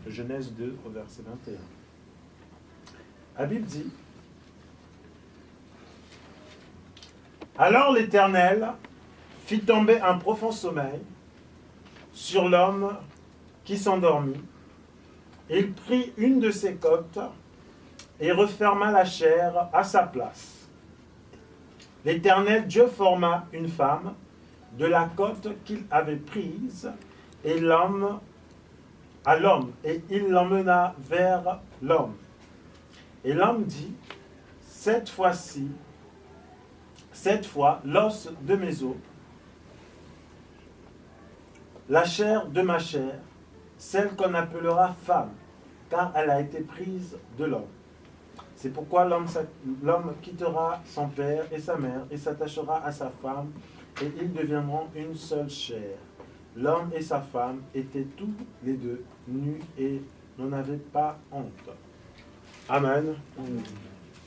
Genèse 2 au verset 21. La Bible dit: alors l'Éternel fit tomber un profond sommeil sur l'homme qui s'endormit. Il prit une de ses côtes et referma la chair à sa place. L'Éternel Dieu forma une femme de la côte qu'il avait prise et à l'homme, et il l'emmena vers l'homme. Et l'homme dit: cette fois, l'os de mes os, la chair de ma chair, celle qu'on appellera femme, car elle a été prise de l'homme. C'est pourquoi l'homme quittera son père et sa mère et s'attachera à sa femme, et ils deviendront une seule chair. L'homme et sa femme étaient tous les deux nus et n'en avaient pas honte. Amen.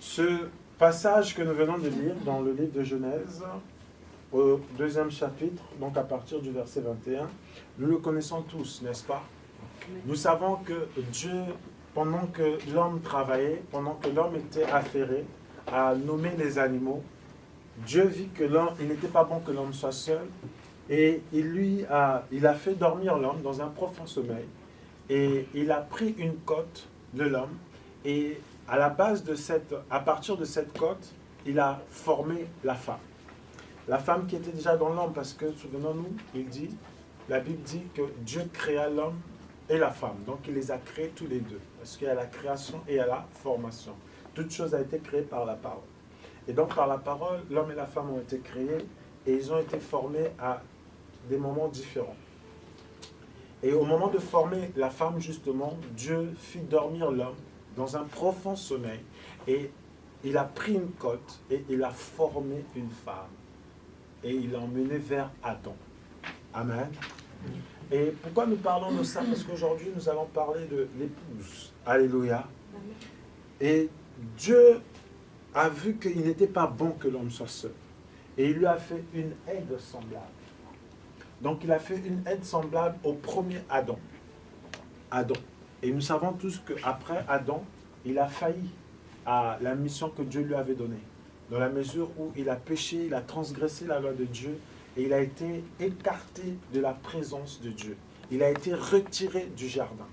Ce passage que nous venons de lire dans le livre de Genèse, au 2e chapitre, donc à partir du verset 21, nous le connaissons tous, n'est-ce pas? Nous savons que Dieu, pendant que l'homme travaillait, pendant que l'homme était affairé à nommer les animaux, Dieu vit que il n'était pas bon que l'homme soit seul, et il a fait dormir l'homme dans un profond sommeil, et il a pris une côte de l'homme, et à partir de cette côte, il a formé la femme. La femme qui était déjà dans l'homme, parce que, souvenons-nous, la Bible dit que Dieu créa l'homme et la femme. Donc il les a créés tous les deux. Parce qu'il y a la création et il y a la formation. Toute chose a été créée par la parole. Et donc par la parole, l'homme et la femme ont été créés et ils ont été formés à des moments différents. Et au moment de former la femme, justement, Dieu fit dormir l'homme dans un profond sommeil. Et il a pris une côte et il a formé une femme. Et il l'a emmenée vers Adam. Amen. Et pourquoi nous parlons de ça? Parce qu'aujourd'hui, nous allons parler de l'épouse. Alléluia. Et Dieu a vu qu'il n'était pas bon que l'homme soit seul. Et il lui a fait une aide semblable. Donc il a fait une aide semblable au premier Adam. Adam. Et nous savons tous qu'après Adam, il a failli à la mission que Dieu lui avait donnée. Dans la mesure où il a péché, il a transgressé la loi de Dieu et il a été écarté de la présence de Dieu. Il a été retiré du jardin.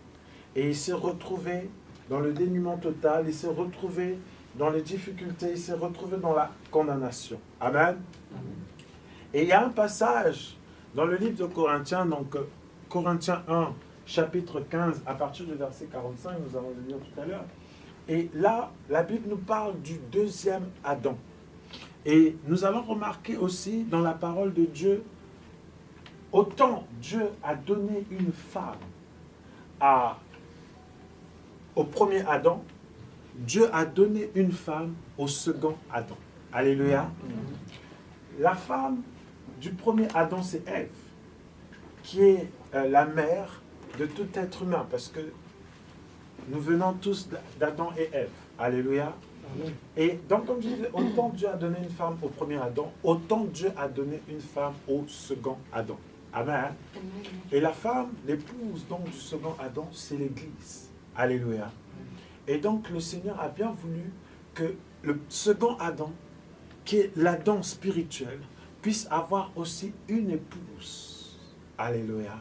Et il s'est retrouvé dans le dénuement total, il s'est retrouvé dans les difficultés, il s'est retrouvé dans la condamnation. Amen. Et il y a un passage dans le livre de Corinthiens, donc Corinthiens 1, chapitre 15, à partir du verset 45, nous allons le lire tout à l'heure. Et là, la Bible nous parle du deuxième Adam. Et nous allons remarquer aussi dans la parole de Dieu, autant Dieu a donné une femme au premier Adam, Dieu a donné une femme au second Adam. Alléluia. La femme du premier Adam, c'est Ève, qui est la mère de tout être humain, parce que nous venons tous d'Adam et Ève. Alléluia. Et donc, comme je disais, autant Dieu a donné une femme au premier Adam, autant Dieu a donné une femme au second Adam. Amen. Et la femme, l'épouse donc du second Adam, c'est l'Église. Alléluia. Et donc, le Seigneur a bien voulu que le second Adam, qui est l'Adam spirituel, puisse avoir aussi une épouse. Alléluia.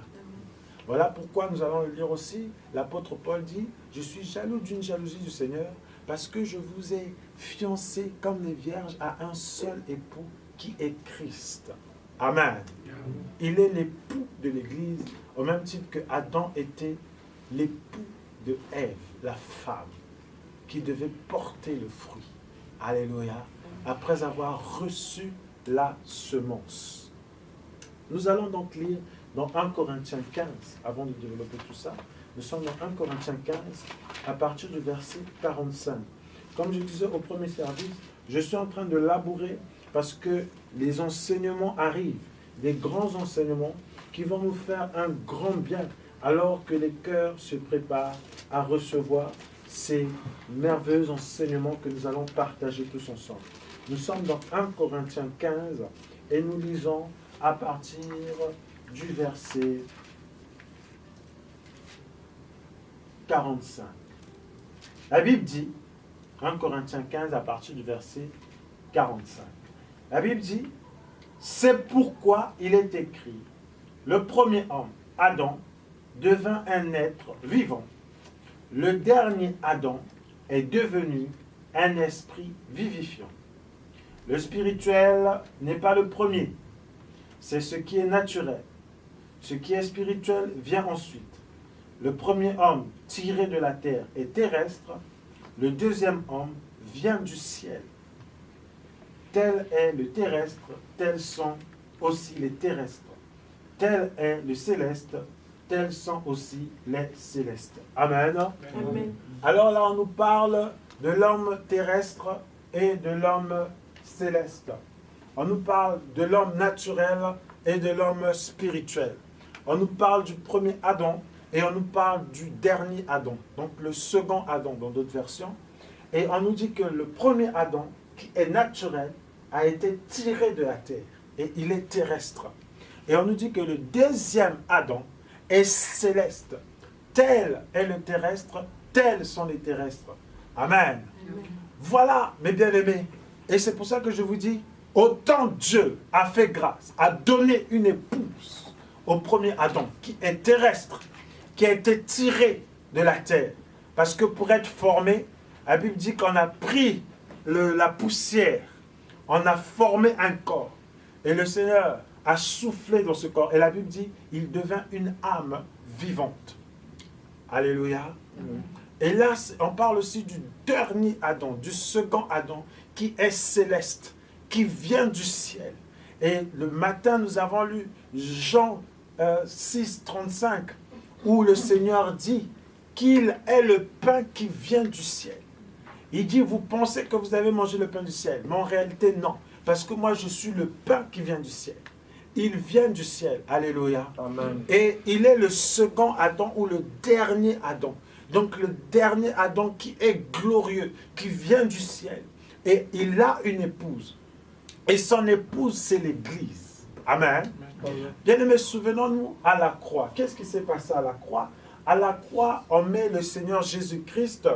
Voilà pourquoi nous allons le lire aussi. L'apôtre Paul dit: je suis jaloux d'une jalousie du Seigneur, parce que je vous ai fiancés comme les vierges à un seul époux qui est Christ. Amen. Il est l'époux de l'Église, au même titre que Adam était l'époux de Ève, la femme, qui devait porter le fruit. Alléluia. Après avoir reçu la semence. Nous allons donc lire dans 1 Corinthiens 15, avant de développer tout ça. Nous sommes dans 1 Corinthiens 15, à partir du verset 45. Comme je disais au premier service, je suis en train de labourer parce que les enseignements arrivent, des grands enseignements qui vont nous faire un grand bien, alors que les cœurs se préparent à recevoir ces merveilleux enseignements que nous allons partager tous ensemble. Nous sommes dans 1 Corinthiens 15 et nous lisons à partir du verset 45. La Bible dit, 1 Corinthiens 15 à partir du verset 45. La Bible dit, c'est pourquoi il est écrit, le premier homme, Adam, devint un être vivant. Le dernier Adam est devenu un esprit vivifiant. Le spirituel n'est pas le premier, c'est ce qui est naturel. Ce qui est spirituel vient ensuite. Le premier homme tiré de la terre est terrestre, le deuxième homme vient du ciel. Tel est le terrestre, tels sont aussi les terrestres. Tel est le céleste, tels sont aussi les célestes. Amen. Amen. Alors là, on nous parle de l'homme terrestre et de l'homme céleste. On nous parle de l'homme naturel et de l'homme spirituel. On nous parle du premier Adam et on nous parle du dernier Adam, donc le second Adam dans d'autres versions. Et on nous dit que le premier Adam, qui est naturel, a été tiré de la terre et il est terrestre. Et on nous dit que le deuxième Adam est céleste. Tel est le terrestre, tels sont les terrestres. Amen. Voilà, mes bien-aimés. Et c'est pour ça que je vous dis, autant Dieu a fait grâce, a donné une épouse au premier Adam, qui est terrestre, qui a été tiré de la terre. Parce que pour être formé, la Bible dit qu'on a pris la poussière, on a formé un corps. Et le Seigneur a soufflé dans ce corps. Et la Bible dit, il devint une âme vivante. Alléluia. Et là, on parle aussi du dernier Adam, du second Adam, qui est céleste, qui vient du ciel. Et le matin, nous avons lu Jean 6, 35, où le Seigneur dit qu'il est le pain qui vient du ciel. Il dit, vous pensez que vous avez mangé le pain du ciel, mais en réalité, non. Parce que moi, je suis le pain qui vient du ciel. Il vient du ciel. Alléluia. Amen. Et il est le second Adam ou le dernier Adam. Donc le dernier Adam qui est glorieux, qui vient du ciel. Et il a une épouse. Et son épouse, c'est l'Église. Amen. Bien-aimés, souvenons-nous à la croix. Qu'est-ce qui s'est passé à la croix? À la croix, on met le Seigneur Jésus-Christ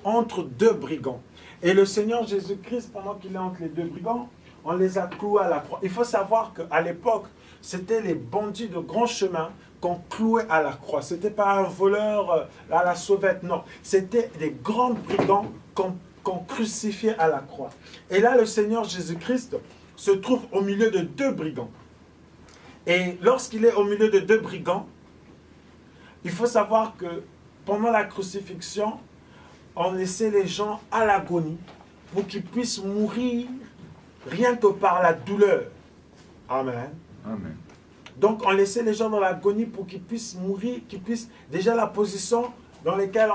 entre deux brigands. Et le Seigneur Jésus-Christ, pendant qu'il est entre les deux brigands, on les a cloués à la croix. Il faut savoir qu'à l'époque, c'était les bandits de grand chemin qu'on clouait à la croix. Ce n'était pas un voleur à la sauvette, non. C'était des grands brigands qu'on crucifiait à la croix. Et là, le Seigneur Jésus-Christ se trouve au milieu de deux brigands. Et lorsqu'il est au milieu de deux brigands, il faut savoir que pendant la crucifixion, on laissait les gens à l'agonie pour qu'ils puissent mourir rien que par la douleur. Amen. Amen. Donc on laissait les gens dans l'agonie pour qu'ils puissent mourir, qu'ils puissent déjà la position dans laquelle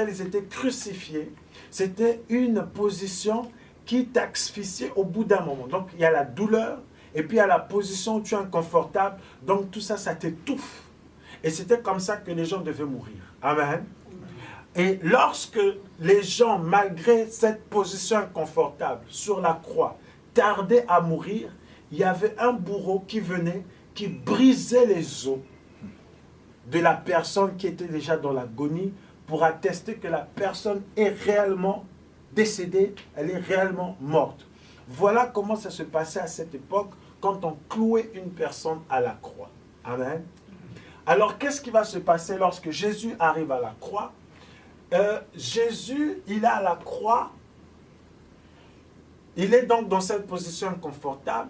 ils étaient crucifiés. C'était une position qui t'asphyxiait au bout d'un moment. Donc il y a la douleur et puis il y a la position où tu es inconfortable. Donc tout ça, ça t'étouffe. Et c'était comme ça que les gens devaient mourir. Amen. Et lorsque les gens, malgré cette position inconfortable sur la croix, tardaient à mourir, il y avait un bourreau qui venait, qui brisait les os de la personne qui était déjà dans l'agonie pour attester que la personne est réellement décédée, elle est réellement morte. Voilà comment ça se passait à cette époque quand on clouait une personne à la croix. Amen. Alors, qu'est-ce qui va se passer lorsque Jésus arrive à la croix? Jésus, il est à la croix. Il est donc dans cette position inconfortable,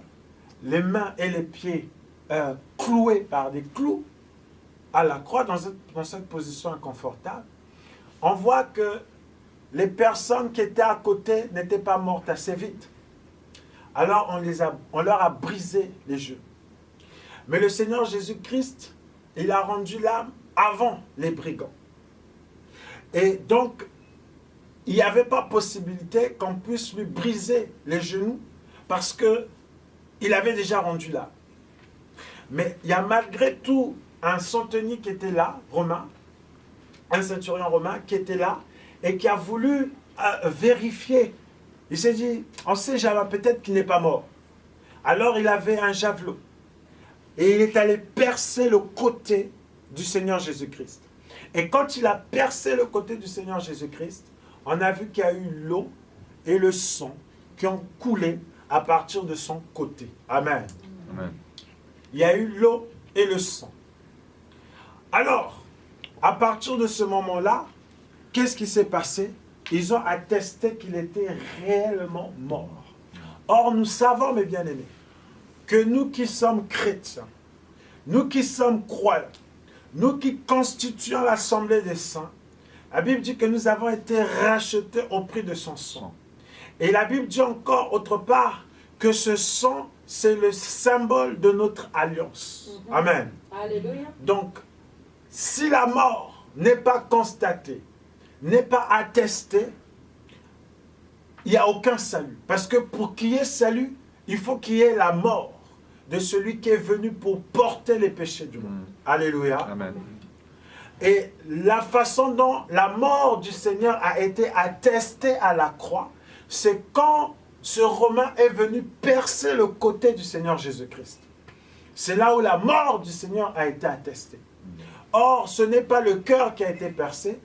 les mains et les pieds cloués par des clous à la croix, dans cette position inconfortable. On voit que les personnes qui étaient à côté n'étaient pas mortes assez vite. Alors, on leur a brisé les jeux. Mais le Seigneur Jésus-Christ, il a rendu l'âme avant les brigands. Et donc, il n'y avait pas possibilité qu'on puisse lui briser les genoux parce qu'il avait déjà rendu l'âme. Mais il y a malgré tout un centenier qui était là, romain, un centurion romain qui était là et qui a voulu vérifier. Il s'est dit, on ne sait jamais, peut-être qu'il n'est pas mort. Alors il avait un javelot et il est allé percer le côté du Seigneur Jésus-Christ. Et quand il a percé le côté du Seigneur Jésus-Christ, on a vu qu'il y a eu l'eau et le sang qui ont coulé à partir de son côté. Amen. Amen. Il y a eu l'eau et le sang. Alors, à partir de ce moment-là, qu'est-ce qui s'est passé? Ils ont attesté qu'il était réellement mort. Or, nous savons, mes bien-aimés, que nous qui sommes chrétiens, nous qui sommes croyants, nous qui constituons l'Assemblée des saints, la Bible dit que nous avons été rachetés au prix de son sang. Et la Bible dit encore autre part que ce sang, c'est le symbole de notre alliance. Amen. Alléluia. Donc, si la mort n'est pas constatée, n'est pas attestée, il n'y a aucun salut. Parce que pour qu'il y ait salut, il faut qu'il y ait la mort de celui qui est venu pour porter les péchés du monde. Alléluia. Amen. Et la façon dont la mort du Seigneur a été attestée à la croix, c'est quand ce Romain est venu percer le côté du Seigneur Jésus-Christ. C'est là où la mort du Seigneur a été attestée. Or, ce n'est pas le cœur qui a été percé,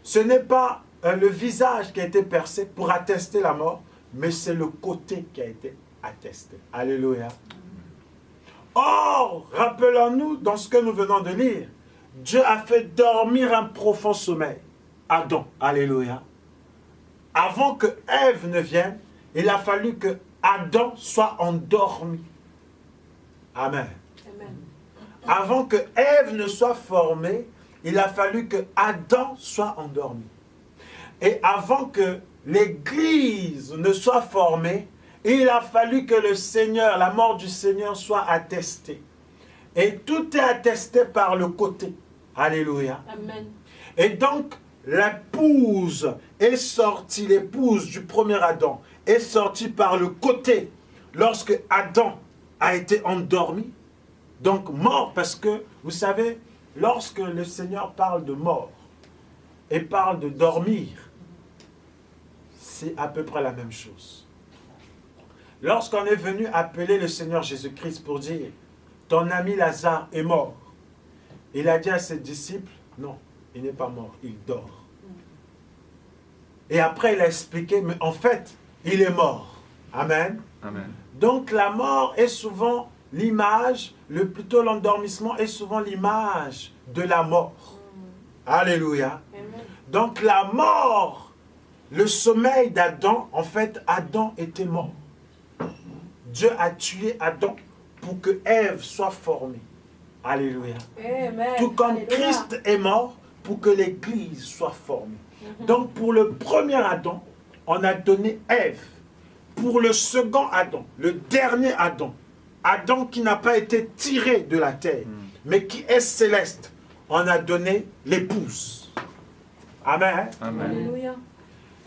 ce n'est pas le visage qui a été percé pour attester la mort, mais c'est le côté qui a été attesté. Alléluia. Or, rappelons-nous dans ce que nous venons de lire, Dieu a fait dormir un profond sommeil. Adam, alléluia. Avant que Ève ne vienne, il a fallu que Adam soit endormi. Amen. Amen. Avant que Ève ne soit formée, il a fallu que Adam soit endormi. Et avant que l'Église ne soit formée, il a fallu que le Seigneur, la mort du Seigneur soit attestée. Et tout est attesté par le côté. Alléluia. Amen. Et donc, l'épouse est sortie, l'épouse du premier Adam est sortie par le côté lorsque Adam a été endormi. Donc mort, parce que, vous savez, lorsque le Seigneur parle de mort et parle de dormir, c'est à peu près la même chose. Lorsqu'on est venu appeler le Seigneur Jésus-Christ pour dire « Ton ami Lazare est mort », il a dit à ses disciples « Non, il n'est pas mort, il dort. » Et après, il a expliqué « Mais en fait, il est mort. » Amen. Amen. Donc la mort est souvent l'image, plutôt l'endormissement est souvent l'image de la mort. Alléluia. Amen. Donc la mort, le sommeil d'Adam, en fait, Adam était mort. Dieu a tué Adam pour que Ève soit formée. Alléluia. Amen. Tout comme Alléluia. Christ est mort pour que l'Église soit formée. Donc pour le premier Adam, on a donné Ève. Pour le second Adam, le dernier Adam, Adam qui n'a pas été tiré de la terre, mais qui est céleste, on a donné l'épouse. Amen. Amen. Alléluia.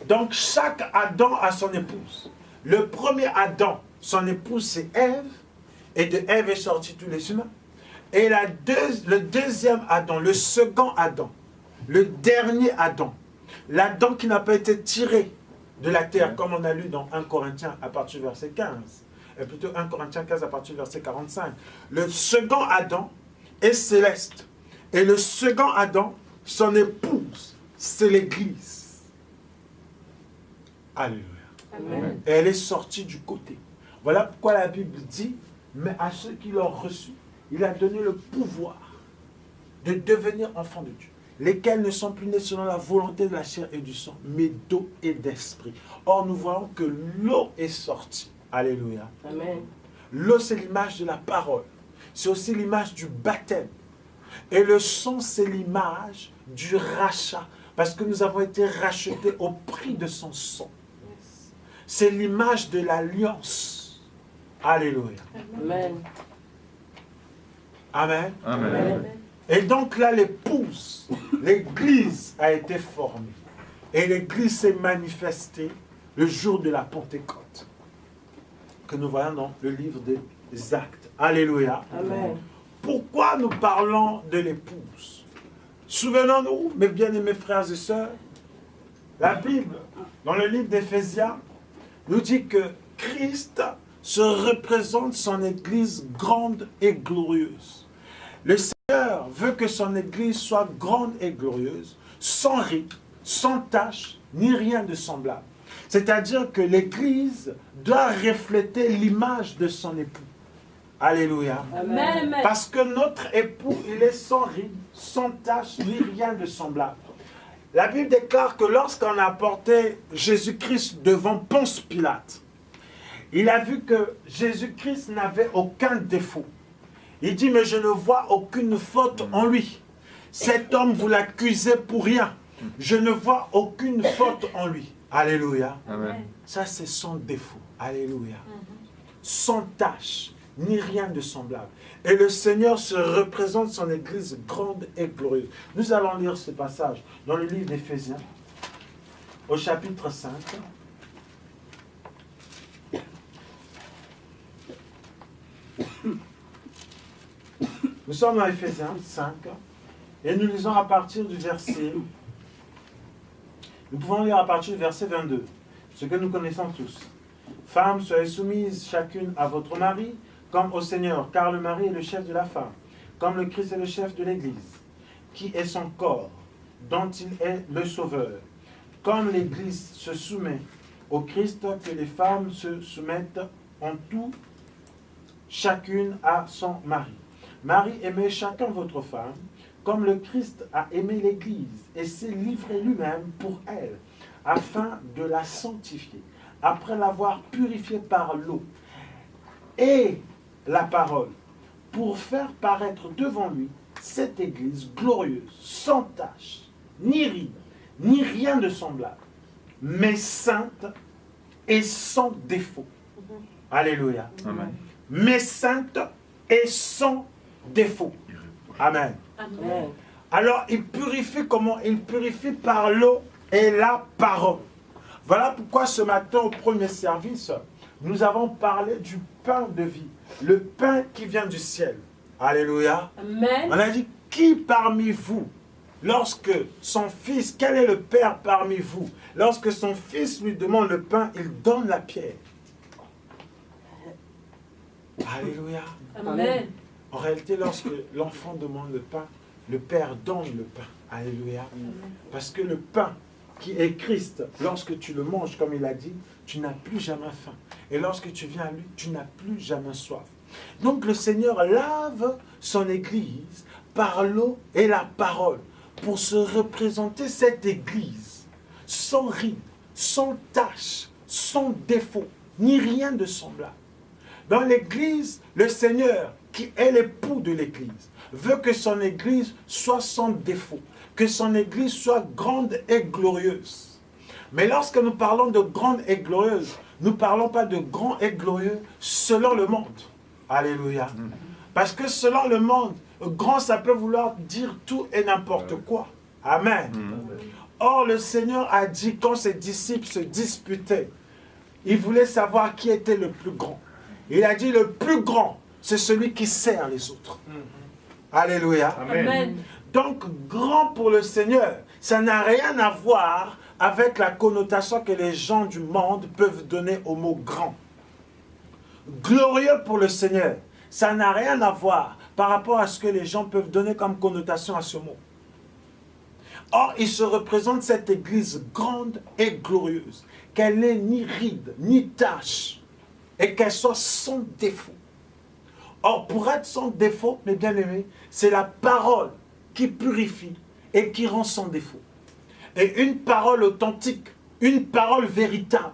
Donc chaque Adam a son épouse. Le premier Adam, son épouse c'est Ève, et de Ève est sorti tous les humains. Et le deuxième Adam, le second Adam, le dernier Adam, l'Adam qui n'a pas été tiré de la terre, comme on a lu dans 1 Corinthiens à partir du verset 15, et plutôt 1 Corinthiens 15 à partir du verset 45. Le second Adam est céleste, et le second Adam, son épouse, c'est l'Église. Alléluia. Amen. Et elle est sortie du côté. Voilà pourquoi la Bible dit, mais à ceux qui l'ont reçu, il a donné le pouvoir de devenir enfants de Dieu, lesquels ne sont plus nés selon la volonté de la chair et du sang, mais d'eau et d'esprit. Or, nous voyons que l'eau est sortie. Alléluia. Amen. L'eau, c'est l'image de la parole. C'est aussi l'image du baptême. Et le sang, c'est l'image du rachat. Parce que nous avons été rachetés au prix de son sang. Yes. C'est l'image de l'alliance. Alléluia. Amen. Amen. Amen. Amen. Et donc là, l'épouse, l'Église a été formée. Et l'Église s'est manifestée le jour de la Pentecôte, que nous voyons dans le livre des Actes. Alléluia. Amen. Pourquoi nous parlons de l'épouse? Souvenons-nous, mes bien-aimés frères et sœurs, la Bible, dans le livre d'Éphésiens, nous dit que Christ se représente son Église grande et glorieuse. Le Seigneur Seigneur veut que son Église soit grande et glorieuse, sans ride, sans tache, ni rien de semblable. C'est-à-dire que l'Église doit refléter l'image de son époux. Alléluia. Amen. Amen. Parce que notre époux, il est sans ride, sans tache, ni rien de semblable. La Bible déclare que lorsqu'on a apporté Jésus-Christ devant Ponce Pilate, il a vu que Jésus-Christ n'avait aucun défaut. Il dit, mais je ne vois aucune faute en lui. Cet homme, vous l'accusez pour rien. Je ne vois aucune faute en lui. Alléluia. Amen. Ça, c'est son défaut. Alléluia. Sans tache, ni rien de semblable. Et le Seigneur se représente son Église grande et glorieuse. Nous allons lire ce passage dans le livre d'Éphésiens, au chapitre 5. Nous sommes dans Éphésiens 5 et nous lisons à partir du verset. Nous pouvons lire à partir du verset 22, ce que nous connaissons tous. Femmes, soyez soumises chacune à votre mari, comme au Seigneur, car le mari est le chef de la femme, comme le Christ est le chef de l'Église, qui est son corps, dont il est le sauveur. Comme l'Église se soumet au Christ, que les femmes se soumettent en tout, chacune à son mari. Mari, aimez chacun votre femme, comme le Christ a aimé l'Église et s'est livré lui-même pour elle, afin de la sanctifier, après l'avoir purifiée par l'eau et la parole, pour faire paraître devant lui cette Église glorieuse, sans tache, ni ride, ni rien de semblable, mais sainte et sans défaut. Alléluia. Amen. Mais sainte et sans défaut. Amen. Amen. Alors, il purifie comment? Il purifie par l'eau et la parole. Voilà pourquoi ce matin, au premier service, nous avons parlé du pain de vie. Le pain qui vient du ciel. Alléluia. Amen. On a dit, qui parmi vous, lorsque son fils, quel est le père parmi vous, lorsque son fils lui demande le pain, il donne la pierre. Alléluia. Amen. En réalité, lorsque l'enfant demande le pain, le père donne le pain. Alléluia. Parce que le pain qui est Christ, lorsque tu le manges, comme il a dit, tu n'as plus jamais faim. Et lorsque tu viens à lui, tu n'as plus jamais soif. Donc le Seigneur lave son Église par l'eau et la parole pour se représenter cette Église sans ride, sans tache, sans défaut, ni rien de semblable. Dans l'Église, le Seigneur, qui est l'époux de l'Église, veut que son Église soit sans défaut, que son Église soit grande et glorieuse. Mais lorsque nous parlons de grande et glorieuse, nous ne parlons pas de grand et glorieux selon le monde. Alléluia. Parce que selon le monde, grand, ça peut vouloir dire tout et n'importe quoi. Amen. Or, le Seigneur a dit, quand ses disciples se disputaient, il voulait savoir qui était le plus grand. Il a dit, le plus grand, c'est celui qui sert les autres. Alléluia. Amen. Donc, grand pour le Seigneur, ça n'a rien à voir avec la connotation que les gens du monde peuvent donner au mot grand. Glorieux pour le Seigneur, ça n'a rien à voir par rapport à ce que les gens peuvent donner comme connotation à ce mot. Or, il se représente cette Église grande et glorieuse, qu'elle n'ait ni ride, ni tache, et qu'elle soit sans défaut. Or, pour être sans défaut, mes bien-aimés, c'est la parole qui purifie et qui rend sans défaut. Et une parole authentique, une parole véritable.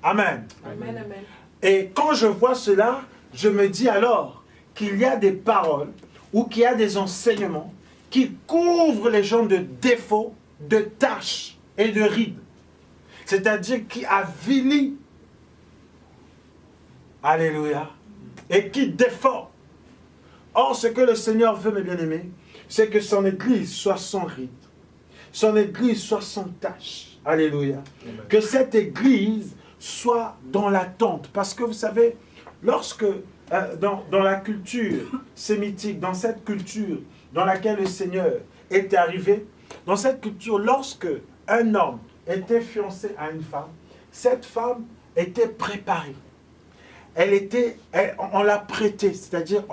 Amen. Amen. Amen. Et quand je vois cela, je me dis alors qu'il y a des paroles ou qu'il y a des enseignements qui couvrent les gens de défauts, de taches et de rides. C'est-à-dire qui avilient. Alléluia. Et qui défend. Or, ce que le Seigneur veut, mes bien-aimés, c'est que son Église soit sans ride. Son Église soit sans tache. Alléluia. Amen. Que cette Église soit dans l'attente. Parce que vous savez, lorsque, dans la culture sémitique, dans cette culture dans laquelle le Seigneur est arrivé, dans cette culture, lorsque un homme était fiancé à une femme, cette femme était préparée. On l'a prêtée, c'est-à-dire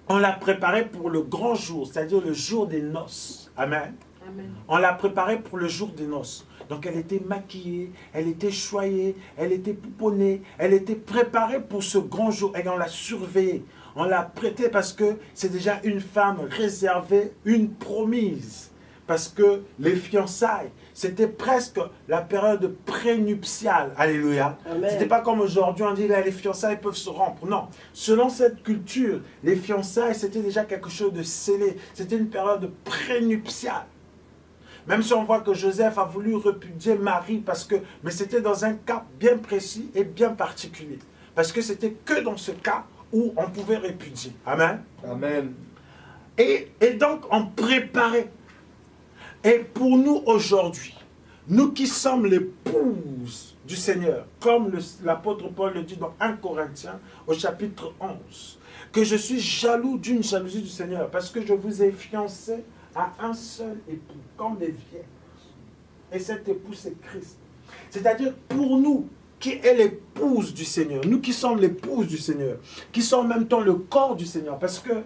on On l'a préparée pour le grand jour, c'est-à-dire le jour des noces. Amen. Amen. On l'a préparée pour le jour des noces. Donc elle était maquillée, elle était choyée, elle était pouponnée, elle était préparée pour ce grand jour. Et on l'a surveillée. On l'a prêtée parce que c'est déjà une femme réservée, une promise. Parce que les fiançailles, c'était presque la période prénuptiale. Alléluia. C'était pas comme aujourd'hui, on dit là, les fiançailles peuvent se rompre. Non. Selon cette culture, les fiançailles, c'était déjà quelque chose de scellé. C'était une période prénuptiale. Même si on voit que Joseph a voulu répudier Marie, mais c'était dans un cas bien précis et bien particulier. Parce que c'était que dans ce cas où on pouvait répudier. Amen. Amen. Et donc, on préparait. Et pour nous aujourd'hui, nous qui sommes l'épouse du Seigneur, comme l'apôtre Paul le dit dans 1 Corinthiens au chapitre 11, que je suis jaloux d'une jalousie du Seigneur, parce que je vous ai fiancé à un seul époux, comme des vierges. Et cet époux, c'est Christ. C'est-à-dire, pour nous, qui est l'épouse du Seigneur, nous qui sommes l'épouse du Seigneur, qui sommes en même temps le corps du Seigneur, parce que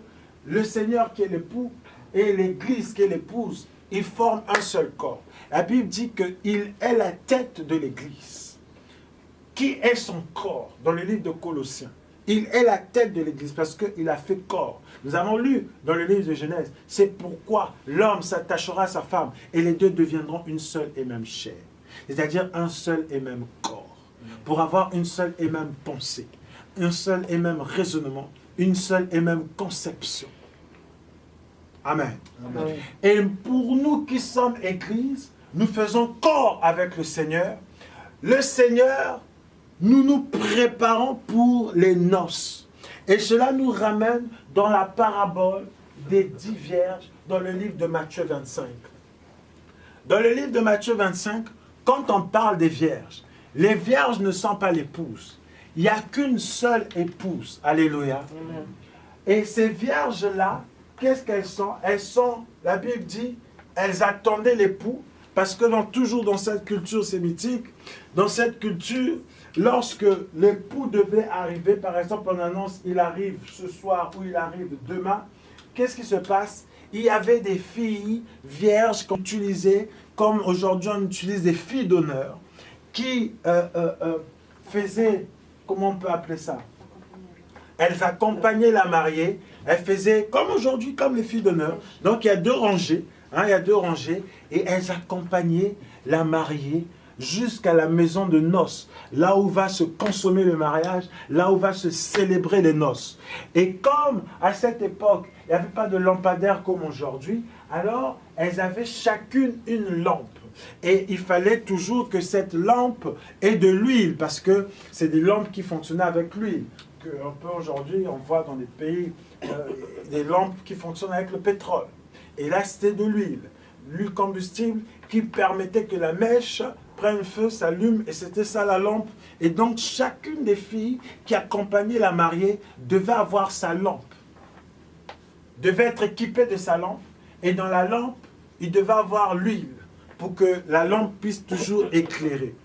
le Seigneur qui est l'époux et l'Église qui est l'épouse, ils forment un seul corps. La Bible dit qu'il est la tête de l'Église. Qui est son corps? Dans le livre de Colossiens. Il est la tête de l'Église parce qu'il a fait corps. Nous avons lu dans le livre de Genèse, c'est pourquoi l'homme s'attachera à sa femme et les deux deviendront une seule et même chair. C'est-à-dire un seul et même corps. Pour avoir une seule et même pensée, un seul et même raisonnement, une seule et même conception. Amen. Amen. Et pour nous qui sommes Église, nous faisons corps avec le Seigneur. Le Seigneur, nous nous préparons pour les noces. Et cela nous ramène dans la parabole des 10 vierges dans le livre de Matthieu 25. Dans le livre de Matthieu 25, quand on parle des vierges, les vierges ne sont pas l'épouse. Il n'y a qu'une seule épouse. Alléluia. Amen. Et ces vierges-là, qu'est-ce qu'elles sont? Elles sont, la Bible dit, elles attendaient l'époux, parce que toujours dans cette culture sémitique, dans cette culture, lorsque l'époux devait arriver, par exemple, on annonce, il arrive ce soir ou il arrive demain, qu'est-ce qui se passe? Il y avait des filles vierges qu'on utilisait, comme aujourd'hui on utilise des filles d'honneur, qui faisaient, comment on peut appeler ça? Elles accompagnaient la mariée, elles faisaient comme aujourd'hui, comme les filles d'honneur. Donc il y a deux rangées, il y a deux rangées, et elles accompagnaient la mariée jusqu'à la maison de noces, là où va se consommer le mariage, là où va se célébrer les noces. Et comme à cette époque, il n'y avait pas de lampadaire comme aujourd'hui, alors elles avaient chacune une lampe. Et il fallait toujours que cette lampe ait de l'huile, parce que c'est des lampes qui fonctionnaient avec l'huile. Un peu aujourd'hui, on voit dans des pays des lampes qui fonctionnent avec le pétrole. Et là, c'était de l'huile. L'huile combustible qui permettait que la mèche prenne feu, s'allume, et c'était ça la lampe. Et donc, chacune des filles qui accompagnaient la mariée devait avoir sa lampe. Devait être équipée de sa lampe. Et dans la lampe, il devait avoir l'huile pour que la lampe puisse toujours éclairer.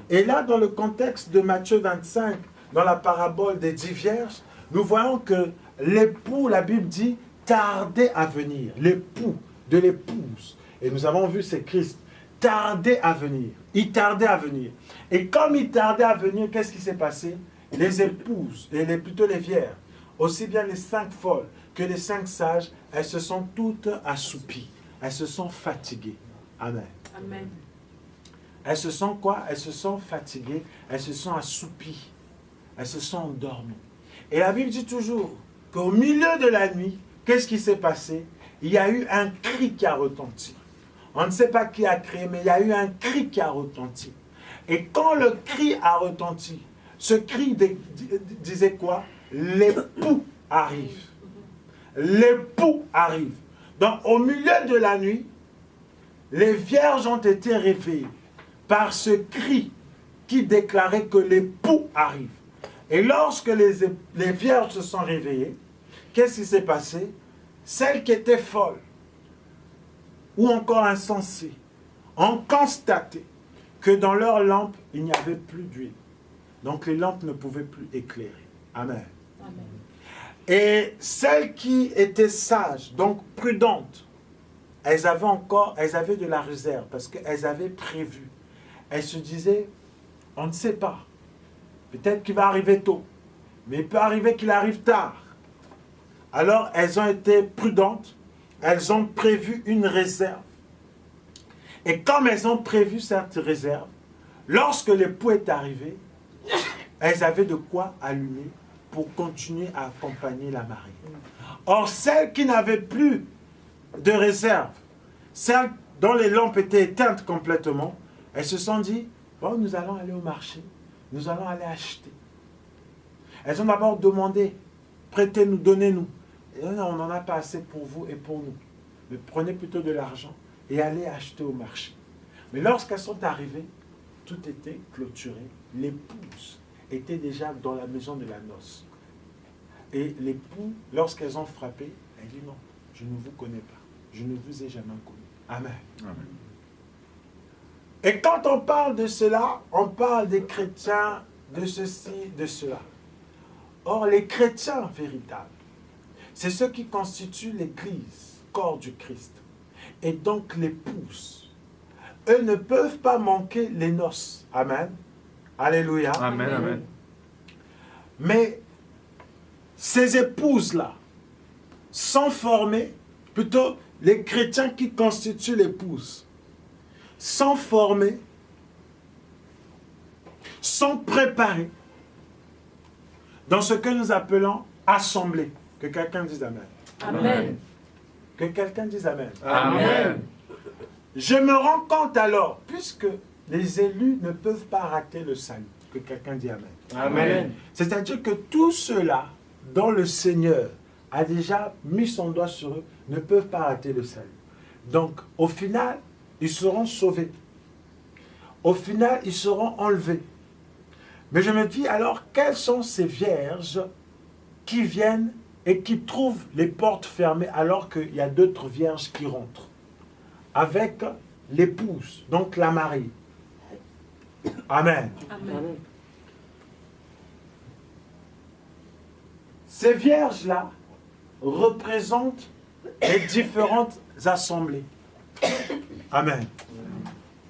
Et là, dans le contexte de Matthieu 25, dans la parabole des 10 vierges, nous voyons que l'époux, la Bible dit, tardait à venir. L'époux de l'épouse. Et nous avons vu, c'est Christ. Tardait à venir. Il tardait à venir. Et comme il tardait à venir, qu'est-ce qui s'est passé? Les épouses, plutôt les vierges, aussi bien les 5 folles que les 5 sages, elles se sont toutes assoupies. Elles se sont fatiguées. Amen. Amen. Elles se sont quoi? Elles se sont fatiguées. Elles se sont assoupies. Elles se sont endormies. Et la Bible dit toujours qu'au milieu de la nuit, qu'est-ce qui s'est passé? Il y a eu un cri qui a retenti. On ne sait pas qui a crié, mais il y a eu un cri qui a retenti. Et quand le cri a retenti, ce cri disait quoi? L'époux arrive. L'époux arrive. Donc au milieu de la nuit, les vierges ont été réveillées par ce cri qui déclarait que l'époux arrive. Et lorsque les vierges se sont réveillées, qu'est-ce qui s'est passé? Celles qui étaient folles ou encore insensées ont constaté que dans leurs lampes, il n'y avait plus d'huile. Donc les lampes ne pouvaient plus éclairer. Amen. Amen. Et celles qui étaient sages, donc prudentes, elles avaient de la réserve parce qu'elles avaient prévu. Elles se disaient, on ne sait pas. Peut-être qu'il va arriver tôt, mais il peut arriver qu'il arrive tard. Alors, elles ont été prudentes, elles ont prévu une réserve. Et comme elles ont prévu cette réserve, lorsque l'époux est arrivé, elles avaient de quoi allumer pour continuer à accompagner la mariée. Or, celles qui n'avaient plus de réserve, celles dont les lampes étaient éteintes complètement, elles se sont dit, bon, nous allons aller au marché, nous allons aller acheter. Elles ont d'abord demandé, prêtez-nous, donnez-nous. Et on n'en a pas assez pour vous et pour nous. Mais prenez plutôt de l'argent et allez acheter au marché. Mais lorsqu'elles sont arrivées, tout était clôturé. L'épouse était déjà dans la maison de la noce. Et l'époux, lorsqu'elles ont frappé, elle dit non, je ne vous connais pas. Je ne vous ai jamais connu. Amen. Amen. Et quand on parle de cela, on parle des chrétiens, de ceci, de cela. Or, les chrétiens véritables, c'est ceux qui constituent l'Église, corps du Christ. Et donc l'épouse. Eux ne peuvent pas manquer les noces. Amen. Alléluia. Amen. Amen. Mais ces épouses-là sont formées, plutôt les chrétiens qui constituent l'épouse, sont formés, sont préparés dans ce que nous appelons assemblée. Que quelqu'un dise Amen. Amen. Que quelqu'un dise Amen. Amen. Je me rends compte alors, puisque les élus ne peuvent pas rater le salut, que quelqu'un dise Amen. Amen. C'est-à-dire que tous ceux-là dont le Seigneur a déjà mis son doigt sur eux ne peuvent pas rater le salut. Donc, au final, ils seront sauvés. Au final, ils seront enlevés. Mais je me dis alors, quelles sont ces vierges qui viennent et qui trouvent les portes fermées alors qu'il y a d'autres vierges qui rentrent avec l'épouse, donc la mariée. Amen. Amen. Ces vierges-là représentent les différentes assemblées. Amen.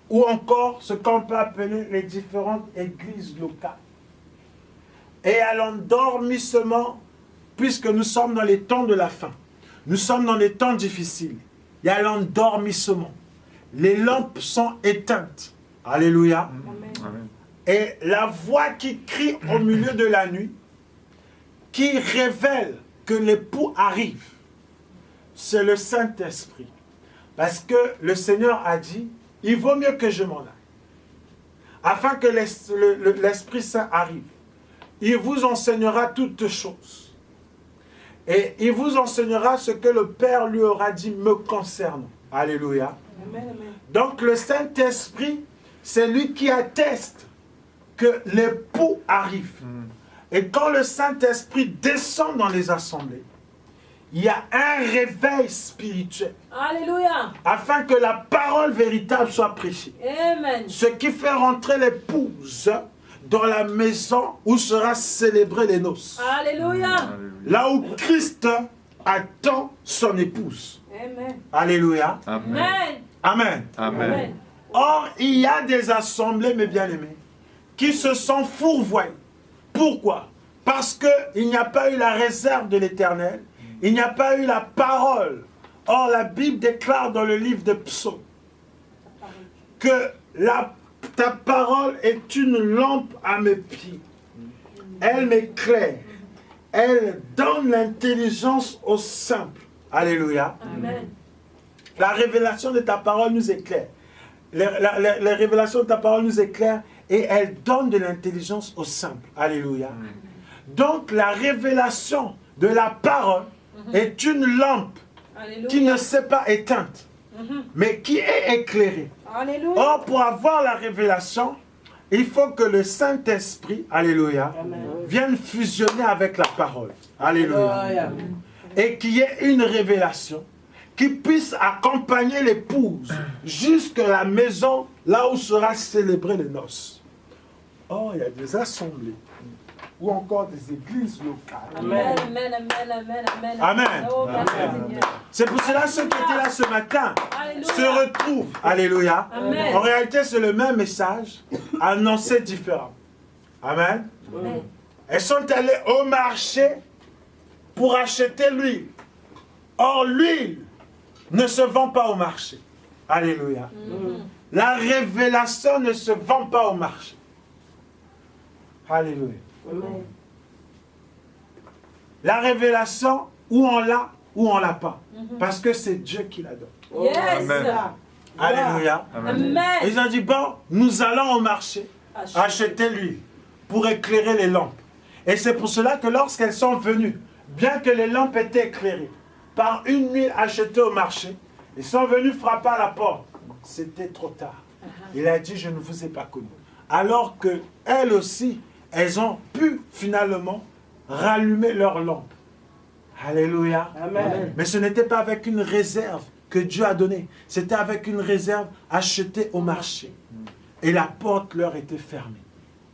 Ou encore ce qu'on peut appeler les différentes églises locales. Et à l'endormissement, puisque nous sommes dans les temps de la fin, nous sommes dans les temps difficiles, il y a l'endormissement. Les lampes sont éteintes. Alléluia. Amen. Amen. Et la voix qui crie au milieu de la nuit, qui révèle que l'époux arrive, c'est le Saint-Esprit. Parce que le Seigneur a dit, il vaut mieux que je m'en aille, afin que l'Esprit Saint arrive. Il vous enseignera toutes choses. Et il vous enseignera ce que le Père lui aura dit me concernant. Alléluia. Amen. Amen. Donc le Saint-Esprit, c'est lui qui atteste que l'époux arrive. Et quand le Saint-Esprit descend dans les assemblées, il y a un réveil spirituel Alléluia. afin que la parole véritable soit prêchée. Amen. Ce qui fait rentrer l'épouse dans la maison où sera célébrée les noces. Alléluia. Là où Christ attend son épouse. Amen. Alléluia. Amen. Amen. Amen. Amen. Amen. Or, il y a des assemblées, mes bien-aimés, qui se sont fourvoyées. Pourquoi? Parce qu'il n'y a pas eu la réserve de l'Éternel, il n'y a pas eu la parole. Or, la Bible déclare dans le livre de Psaumes que ta parole est une lampe à mes pieds. Elle m'éclaire. Elle donne l'intelligence aux simples. Alléluia. Amen. La révélation de ta parole nous éclaire. Les révélations de ta parole nous éclairent et elle donne de l'intelligence aux simples. Alléluia. Donc la révélation de la parole est une lampe qui Alléluia. ne s'est pas éteinte, mais qui est éclairée. Alléluia. Or, pour avoir la révélation, il faut que le Saint-Esprit, alléluia, vienne fusionner avec la parole. Alléluia. Et qu'il y ait une révélation qui puisse accompagner l'épouse jusqu'à la maison, là où sera célébrée les noces. Or, il y a des assemblées ou encore des églises locales. Amen, amen, amen, amen, amen. Amen. Oh, merci, Seigneur. C'est pour cela ceux qui étaient là ce matin Alléluia. se retrouvent. Alléluia. Amen. En réalité, c'est le même message annoncé différemment. Amen. Amen. Elles sont allées au marché pour acheter l'huile. Or, l'huile ne se vend pas au marché. Alléluia. La révélation ne se vend pas au marché. Alléluia. Amen. La révélation, ou on l'a, ou on l'a pas. Parce que c'est Dieu qui la donne. Yes. Amen. Alléluia. Amen. Et ils ont dit, bon, nous allons au marché acheter l'huile pour éclairer les lampes. Et c'est pour cela que lorsqu'elles sont venues, bien que les lampes étaient éclairées par une huile achetée au marché, ils sont venus frapper à la porte. C'était trop tard. Il a dit, je ne vous ai pas connu. Alors que elles aussi, elles ont pu finalement rallumer leurs lampes. Alléluia. Amen. Mais ce n'était pas avec une réserve que Dieu a donnée. C'était avec une réserve achetée au marché. Et la porte leur était fermée.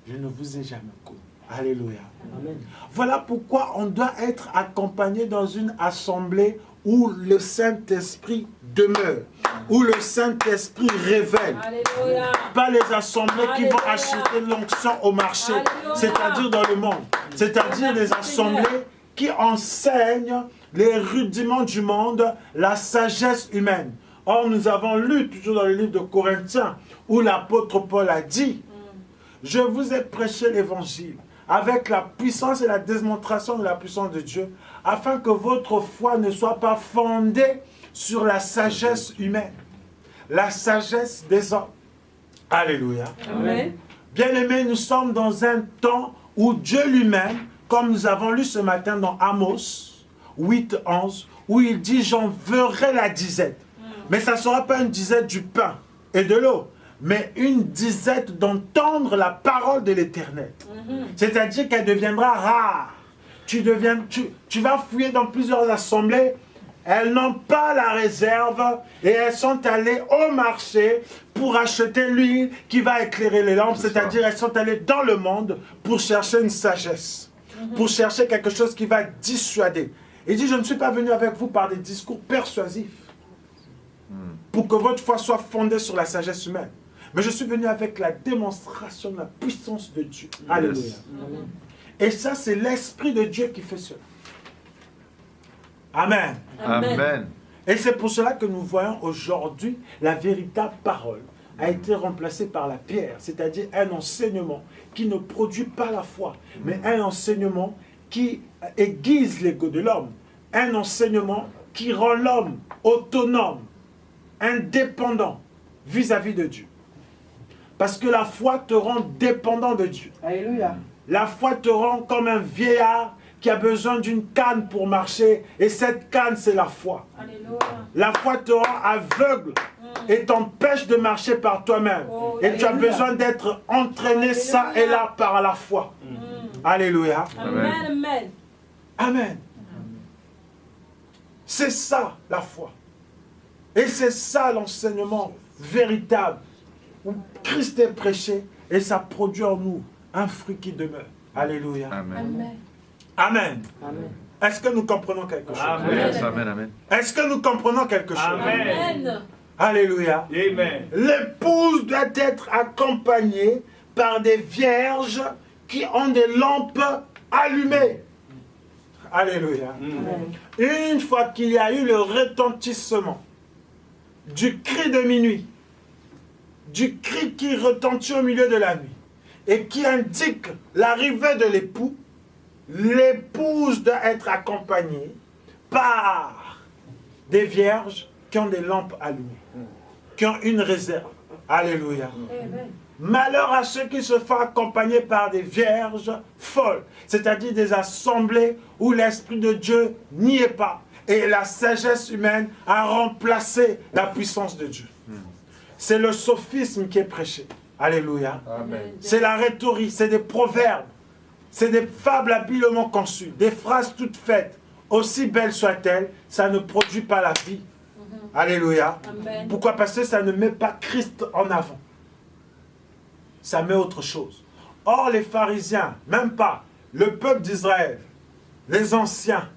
Je ne vous ai jamais connu. Alléluia. Amen. Voilà pourquoi on doit être accompagné dans une assemblée où le Saint-Esprit demeure, où le Saint-Esprit révèle. Alléluia. Pas les assemblées qui vont Alléluia. acheter l'onction au marché, Alléluia. c'est-à-dire dans le monde. C'est-à-dire les assemblées qui enseignent les rudiments du monde, la sagesse humaine. Or, nous avons lu toujours dans le livre de Corinthiens, où l'apôtre Paul a dit, je vous ai prêché l'évangile avec la puissance et la démonstration de la puissance de Dieu, afin que votre foi ne soit pas fondée sur la sagesse humaine, la sagesse des hommes. Alléluia. Amen. Bien-aimés, nous sommes dans un temps où Dieu lui-même, comme nous avons lu ce matin dans Amos 8, 11, où il dit, j'enverrai la disette. Mais ça ne sera pas une disette du pain et de l'eau, mais une disette d'entendre la parole de l'Éternel. C'est-à-dire qu'elle deviendra rare. Tu vas fouiller dans plusieurs assemblées, elles n'ont pas la réserve et elles sont allées au marché pour acheter l'huile qui va éclairer les lampes. C'est-à-dire elles sont allées dans le monde pour chercher une sagesse, pour chercher quelque chose qui va dissuader. Il dit, je ne suis pas venu avec vous par des discours persuasifs pour que votre foi soit fondée sur la sagesse humaine. Mais je suis venu avec la démonstration de la puissance de Dieu. Alléluia. Et ça, c'est l'Esprit de Dieu qui fait cela. Amen. Amen. Et c'est pour cela que nous voyons aujourd'hui la véritable parole a été remplacée par la pierre, c'est-à-dire un enseignement qui ne produit pas la foi, mais un enseignement qui aiguise l'ego de l'homme, un enseignement qui rend l'homme autonome, indépendant vis-à-vis de Dieu. Parce que la foi te rend dépendant de Dieu. Alléluia. La foi te rend comme un vieillard qui a besoin d'une canne pour marcher. Et cette canne, c'est la foi. Alléluia. La foi te rend aveugle et t'empêche de marcher par toi-même. Oh, Et tu as alléluia. besoin d'être entraîné ça et là par la foi. Alléluia. Amen. Amen. Amen. C'est ça la foi. Et c'est ça l'enseignement véritable où Christ est prêché et ça produit en nous un fruit qui demeure. Alléluia. Amen. Amen. Amen. Amen. Est-ce que nous comprenons quelque chose? Yes, amen, amen. Est-ce que nous comprenons quelque chose? Amen. Alléluia. Amen. L'épouse doit être accompagnée par des vierges qui ont des lampes allumées. Alléluia. Une fois qu'il y a eu le retentissement du cri de minuit, du cri qui retentit au milieu de la nuit et qui indique l'arrivée de l'époux, l'épouse doit être accompagnée par des vierges qui ont des lampes allumées, qui ont une réserve. Alléluia. Amen. Malheur à ceux qui se font accompagner par des vierges folles, c'est-à-dire des assemblées où l'Esprit de Dieu n'y est pas et la sagesse humaine a remplacé la puissance de Dieu. C'est le sophisme qui est prêché. Alléluia. Amen. C'est la rhétorique, c'est des proverbes, c'est des fables habilement conçues, des phrases toutes faites, aussi belles soient-elles, ça ne produit pas la vie. Alléluia. Amen. Pourquoi? Parce que ça ne met pas Christ en avant. Ça met autre chose. Or, les pharisiens, même pas, le peuple d'Israël, les anciens,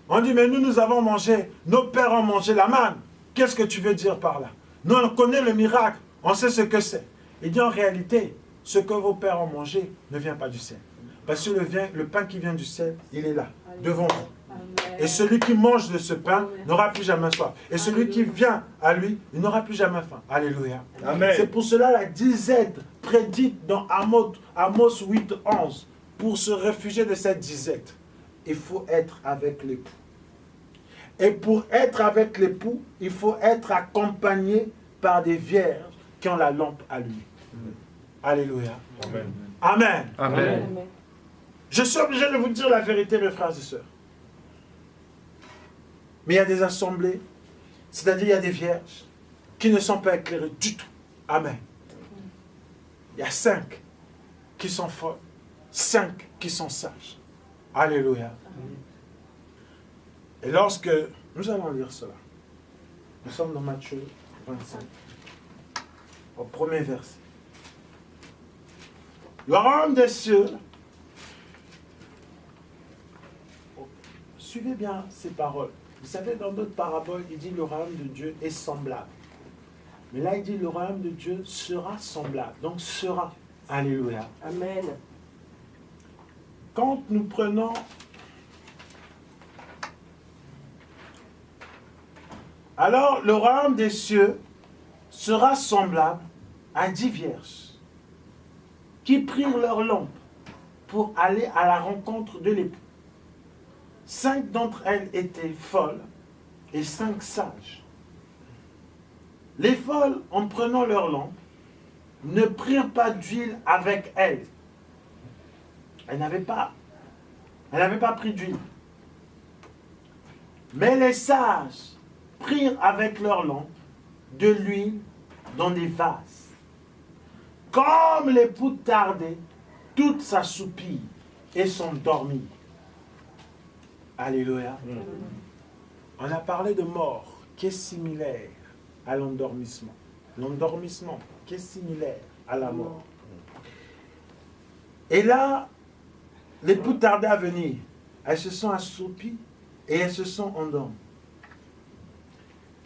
ont dit, mais nous avons mangé, nos pères ont mangé la manne. Qu'est-ce que tu veux dire par là? Nous, on connaît le miracle, on sait ce que c'est. Il dit, en réalité, ce que vos pères ont mangé ne vient pas du ciel. Parce que le pain qui vient du ciel, il est là, devant vous. Amen. Et celui qui mange de ce pain n'aura plus jamais soif. Et celui qui vient à lui, il n'aura plus jamais faim. Alléluia. Amen. C'est pour cela la disette prédite dans Amos 8, 11. Pour se réfugier de cette disette, il faut être avec l'époux. Et pour être avec l'époux, il faut être accompagné par des vierges qui ont la lampe à lui. Alléluia. Amen. Amen. Amen. Amen. Je suis obligé de vous dire la vérité, mes frères et sœurs. Mais il y a des assemblées, c'est-à-dire il y a des vierges qui ne sont pas éclairées du tout. Amen. Il y a 5 qui sont folles, 5 qui sont sages. Alléluia. Et lorsque nous allons lire cela, nous sommes dans Matthieu 25, au premier verset. Le royaume des cieux, suivez bien ces paroles. Vous savez, dans d'autres paraboles, il dit le royaume de Dieu est semblable. Mais là, il dit le royaume de Dieu sera semblable. Donc, sera. Alléluia. Amen. Quand nous prenons... Alors, le royaume des cieux sera semblable à 10 vierges qui prirent leur lampe pour aller à la rencontre de l'époux. 5 d'entre elles étaient folles et 5 sages. Les folles, en prenant leur lampe, ne prirent pas d'huile avec elles. Elles n'avaient pas pris d'huile. Mais les sages prirent avec leur lampe de l'huile dans des vases. Comme l'époux tardait, toutes s'assoupirent et s'endormirent. Alléluia. On a parlé de mort qui est similaire à l'endormissement. L'endormissement qui est similaire à la mort. Et là, l'époux tardait à venir. Elles se sont assoupies et elles se sont endormies.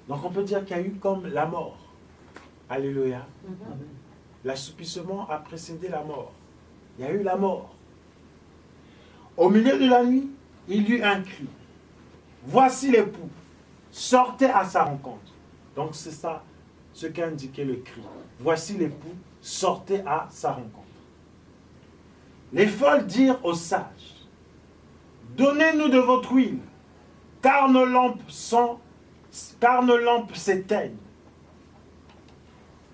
Donc on peut dire qu'il y a eu comme la mort. Alléluia. L'assoupissement a précédé la mort. Il y a eu la mort. Au milieu de la nuit, il y eut un cri. Voici l'époux. Sortez à sa rencontre. Donc c'est ça ce qu'indiquait le cri. Voici l'époux. Sortez à sa rencontre. Les folles dirent aux sages, donnez-nous de votre huile, car nos lampes s'éteignent.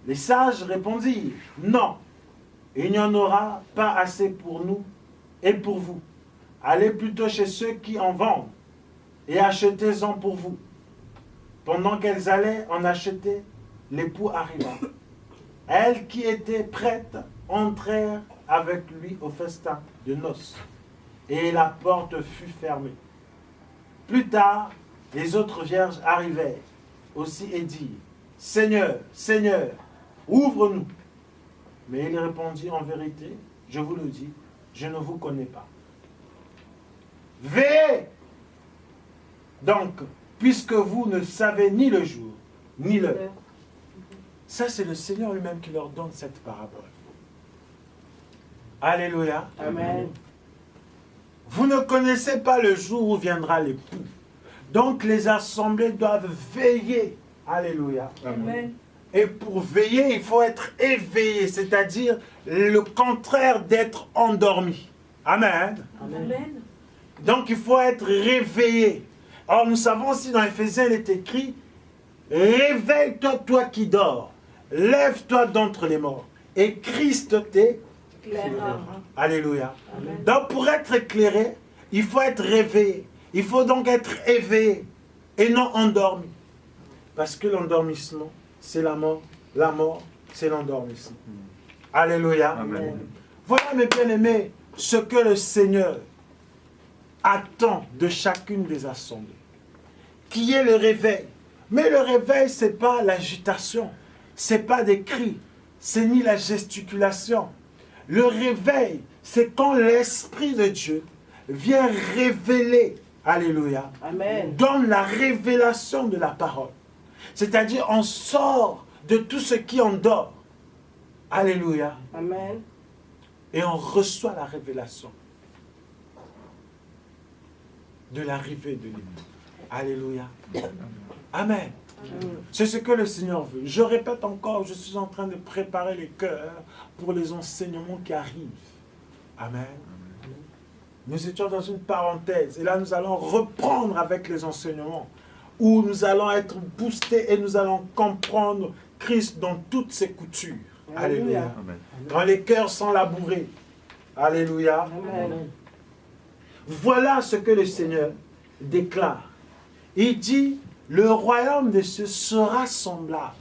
Les sages répondirent, non, il n'y en aura pas assez pour nous et pour vous. Allez plutôt chez ceux qui en vendent et achetez-en pour vous. Pendant qu'elles allaient en acheter, l'époux arriva. Elles qui étaient prêtes entrèrent avec lui au festin de noces, et la porte fut fermée. Plus tard, les autres vierges arrivèrent aussi et dirent, Seigneur, Seigneur, ouvre-nous. Mais il répondit, en vérité, je vous le dis, je ne vous connais pas. Veillez donc, puisque vous ne savez ni le jour, ni l'heure. Ça, c'est le Seigneur lui-même qui leur donne cette parabole. Alléluia. Amen. Vous ne connaissez pas le jour où viendra l'époux. Donc, les assemblées doivent veiller. Alléluia. Amen. Et pour veiller, il faut être éveillé, c'est-à-dire le contraire d'être endormi. Amen. Amen. Donc, il faut être réveillé. Or, nous savons aussi dans Éphésiens, il est écrit, réveille-toi, toi qui dors. Lève-toi d'entre les morts. Et Christ Claire. Alléluia. Amen. Donc, pour être éclairé, il faut être réveillé. Il faut donc être éveillé et non endormi. Parce que l'endormissement, c'est la mort. La mort, c'est l'endormissement. Alléluia. Amen. Voilà, mes bien-aimés, ce que le Seigneur attend de chacune des assemblées. Qui est le réveil. Mais le réveil, ce n'est pas l'agitation. Ce n'est pas des cris. C'est ni la gesticulation. Le réveil, c'est quand l'Esprit de Dieu vient révéler, alléluia, Amen. donne la révélation de la parole. C'est-à-dire, on sort de tout ce qui endort. Alléluia. Amen. Et on reçoit la révélation de l'arrivée de l'époux. Alléluia. Amen. C'est ce que le Seigneur veut. Je répète encore, je suis en train de préparer les cœurs pour les enseignements qui arrivent. Amen. Nous étions dans une parenthèse et là nous allons reprendre avec les enseignements où nous allons être boostés et nous allons comprendre Christ dans toutes ses coutures. Alléluia. Amen. Dans les cœurs sans labourer. Alléluia. Amen. Voilà ce que le Seigneur déclare. Il dit, le royaume des cieux sera semblable.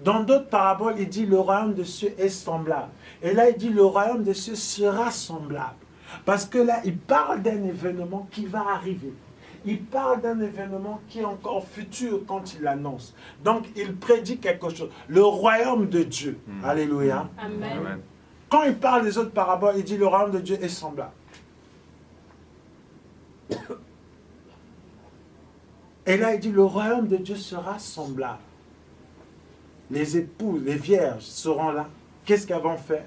Dans d'autres paraboles, il dit, le royaume des cieux est semblable. Et là, il dit, le royaume des cieux sera semblable. Parce que là, il parle d'un événement qui va arriver. Il parle d'un événement qui est encore futur quand il l'annonce. Donc, il prédit quelque chose. Le royaume de Dieu. Alléluia. Amen. Amen. Quand il parle des autres paraboles, il dit, le royaume de Dieu est semblable. Et là, il dit, le royaume de Dieu sera semblable. Les épouses, les vierges seront là. Qu'est-ce qu'elles vont faire?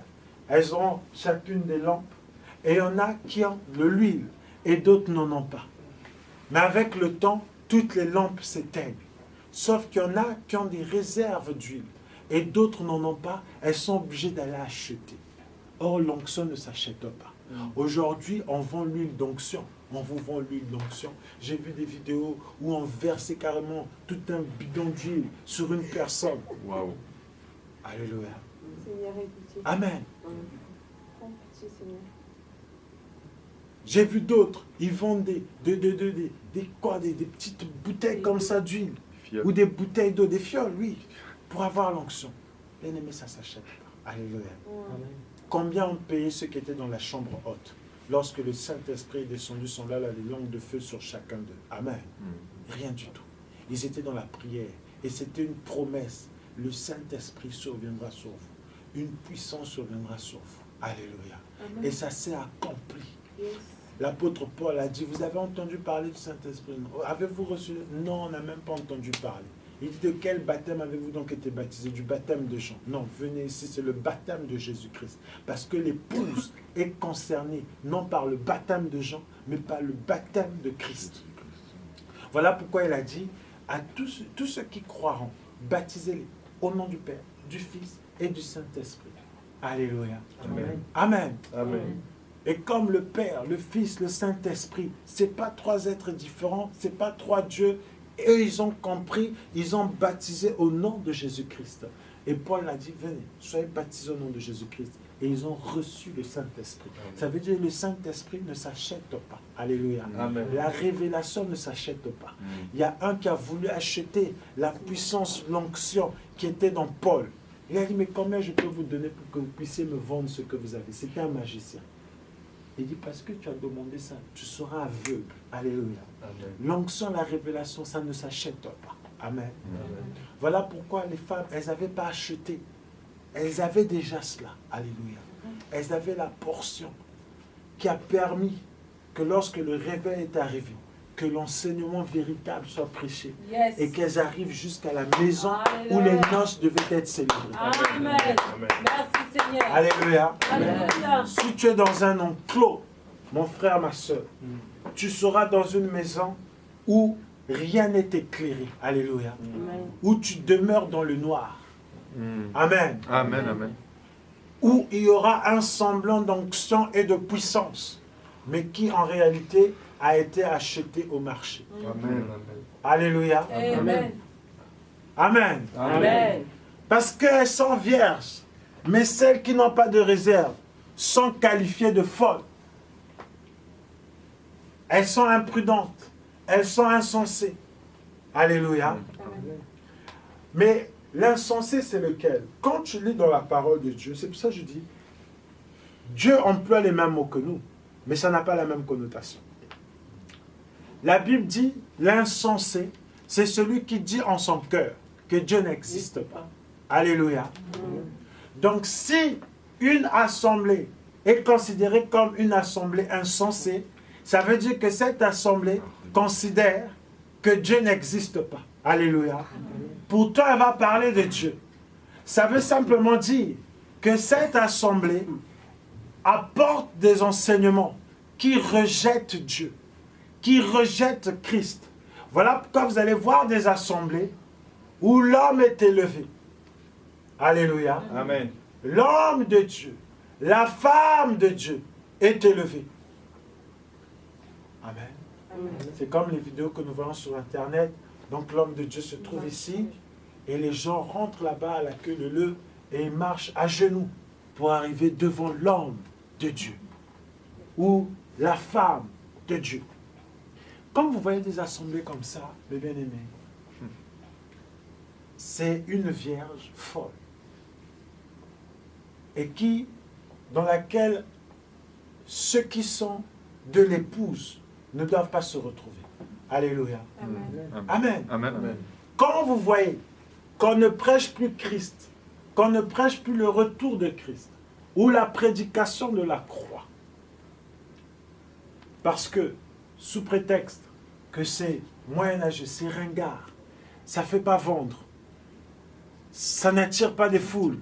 Elles auront chacune des lampes. Et il y en a qui ont de l'huile et d'autres n'en ont pas. Mais avec le temps, toutes les lampes s'éteignent. Sauf qu'il y en a qui ont des réserves d'huile. Et d'autres n'en ont pas. Elles sont obligées d'aller acheter. Or, l'onction ne s'achète pas. Aujourd'hui, on vend l'huile d'onction. On vous vend l'huile d'onction. J'ai vu des vidéos où on versait carrément tout un bidon d'huile sur une personne. Waouh. Alléluia. Seigneur, aie pitié. Amen. Prends pitié, Seigneur. J'ai vu d'autres, ils vendent des petites bouteilles comme ça d'huile. Fiole. Ou des bouteilles d'eau, des fioles, oui, pour avoir l'onction. Bien aimé, ça ne s'achète pas. Alléluia. Combien ont payé ceux qui étaient dans la chambre haute lorsque le Saint-Esprit est descendu, sont là, les langues de feu sur chacun d'eux? Amen. Rien du tout. Ils étaient dans la prière. Et c'était une promesse. Le Saint-Esprit surviendra sur vous. Une puissance surviendra sur vous. Alléluia. Amen. Et ça s'est accompli. Yes. L'apôtre Paul a dit, vous avez entendu parler du Saint-Esprit? Avez-vous reçu? Non, on n'a même pas entendu parler. Il dit, de quel baptême avez-vous donc été baptisé? Du baptême de Jean. Non, venez ici, c'est le baptême de Jésus-Christ. Parce que l'épouse est concernée, non par le baptême de Jean, mais par le baptême de Christ. Voilà pourquoi il a dit, à tous ceux qui croiront, baptisez-les au nom du Père, du Fils et du Saint-Esprit. Alléluia. Amen. Amen. Amen. Et comme le Père, le Fils, le Saint-Esprit, ce n'est pas trois êtres différents, ce n'est pas trois dieux. Et eux, ils ont compris, ils ont baptisé au nom de Jésus-Christ. Et Paul a dit, venez, soyez baptisés au nom de Jésus-Christ. Et ils ont reçu le Saint-Esprit. Ça veut dire que le Saint-Esprit ne s'achète pas. Alléluia. Amen. La révélation ne s'achète pas. Il y a un qui a voulu acheter la puissance, l'onction qui était dans Paul. Il a dit, mais combien je peux vous donner pour que vous puissiez me vendre ce que vous avez? C'était un magicien. Il dit, parce que tu as demandé ça, tu seras aveugle. Alléluia. L'onction, la révélation, ça ne s'achète pas. Amen. Voilà pourquoi les femmes, elles n'avaient pas acheté. Elles avaient déjà cela. Alléluia. Elles avaient la portion qui a permis que lorsque le réveil est arrivé, que l'enseignement véritable soit prêché. Yes. Et qu'elles arrivent jusqu'à la maison où Alléluia. les noces devaient être célébrées. Amen. Merci, Seigneur. Alléluia. Alléluia. Si tu es dans un enclos, mon frère, ma soeur, tu seras dans une maison où rien n'est éclairé. Alléluia. Amen. Où tu demeures dans le noir. Amen. Amen. Amen. Où il y aura un semblant d'onction et de puissance, mais qui en réalité a été acheté au marché. Amen. Alléluia. Amen. Amen. Amen. Parce qu'elles sont vierges, mais celles qui n'ont pas de réserve sont qualifiées de folles. Elles sont imprudentes, elles sont insensées. Alléluia. Mais l'insensé, c'est lequel? Quand tu lis dans la parole de Dieu, c'est pour ça que je dis, Dieu emploie les mêmes mots que nous, mais ça n'a pas la même connotation. La Bible dit, l'insensé, c'est celui qui dit en son cœur que Dieu n'existe pas. Alléluia. Donc si une assemblée est considérée comme une assemblée insensée, ça veut dire que cette assemblée considère que Dieu n'existe pas. Alléluia. Pourtant, elle va parler de Dieu. Ça veut simplement dire que cette assemblée apporte des enseignements qui rejettent Dieu, qui rejettent Christ. Voilà pourquoi vous allez voir des assemblées où l'homme est élevé. Alléluia. Amen. L'homme de Dieu, la femme de Dieu est élevée. Amen. Amen. C'est comme les vidéos que nous voyons sur Internet. Donc l'homme de Dieu se trouve ici et les gens rentrent là-bas à la queue leu et ils marchent à genoux pour arriver devant l'homme de Dieu ou la femme de Dieu. Quand vous voyez des assemblées comme ça, mes bien-aimés, c'est une vierge folle et dans laquelle ceux qui sont de l'épouse ne doivent pas se retrouver. Alléluia. Amen. Amen. Amen. Amen. Quand vous voyez qu'on ne prêche plus Christ, qu'on ne prêche plus le retour de Christ, ou la prédication de la croix, parce que, sous prétexte que c'est moyenâgeux, c'est ringard, ça ne fait pas vendre, ça n'attire pas des foules,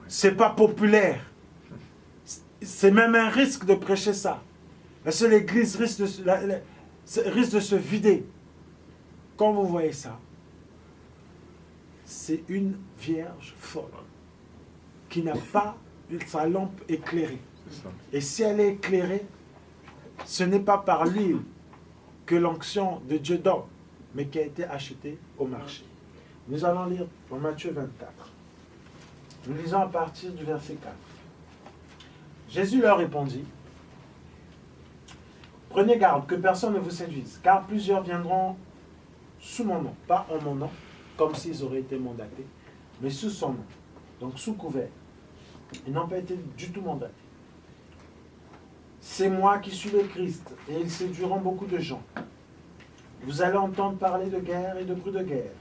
c'est pas populaire, c'est même un risque de prêcher ça, parce que l'église risque de se vider. Quand vous voyez ça, c'est une vierge folle qui n'a pas sa lampe éclairée. Et si elle est éclairée, ce n'est pas par l'huile que l'onction de Dieu donne, mais qui a été achetée au marché. Nous allons lire dans Matthieu 24. Nous lisons à partir du verset 4. Jésus leur répondit, « Prenez garde que personne ne vous séduise, car plusieurs viendront sous mon nom, pas en mon nom, comme s'ils auraient été mandatés, mais sous son nom, donc sous couvert. Ils n'ont pas été du tout mandatés. C'est moi qui suis le Christ, et ils séduiront beaucoup de gens. Vous allez entendre parler de guerre et de bruit de guerre.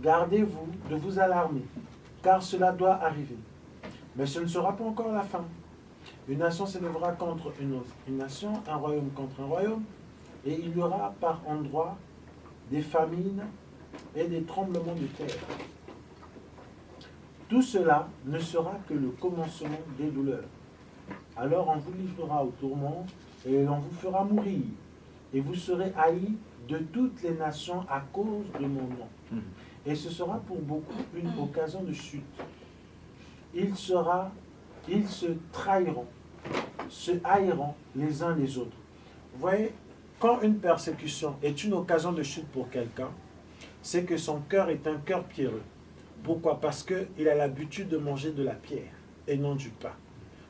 Gardez-vous de vous alarmer, car cela doit arriver. Mais ce ne sera pas encore la fin. Une nation s'élèvera contre une nation, un royaume contre un royaume, et il y aura par endroits des famines et des tremblements de terre. Tout cela ne sera que le commencement des douleurs. Alors on vous livrera au tourment et on vous fera mourir. Et vous serez haïs de toutes les nations à cause de mon nom. Et ce sera pour beaucoup une occasion de chute. Ils se trahiront, se haïront les uns les autres. Vous voyez, quand une persécution est une occasion de chute pour quelqu'un, c'est que son cœur est un cœur pierreux. Pourquoi? Parce qu'il a l'habitude de manger de la pierre et non du pain.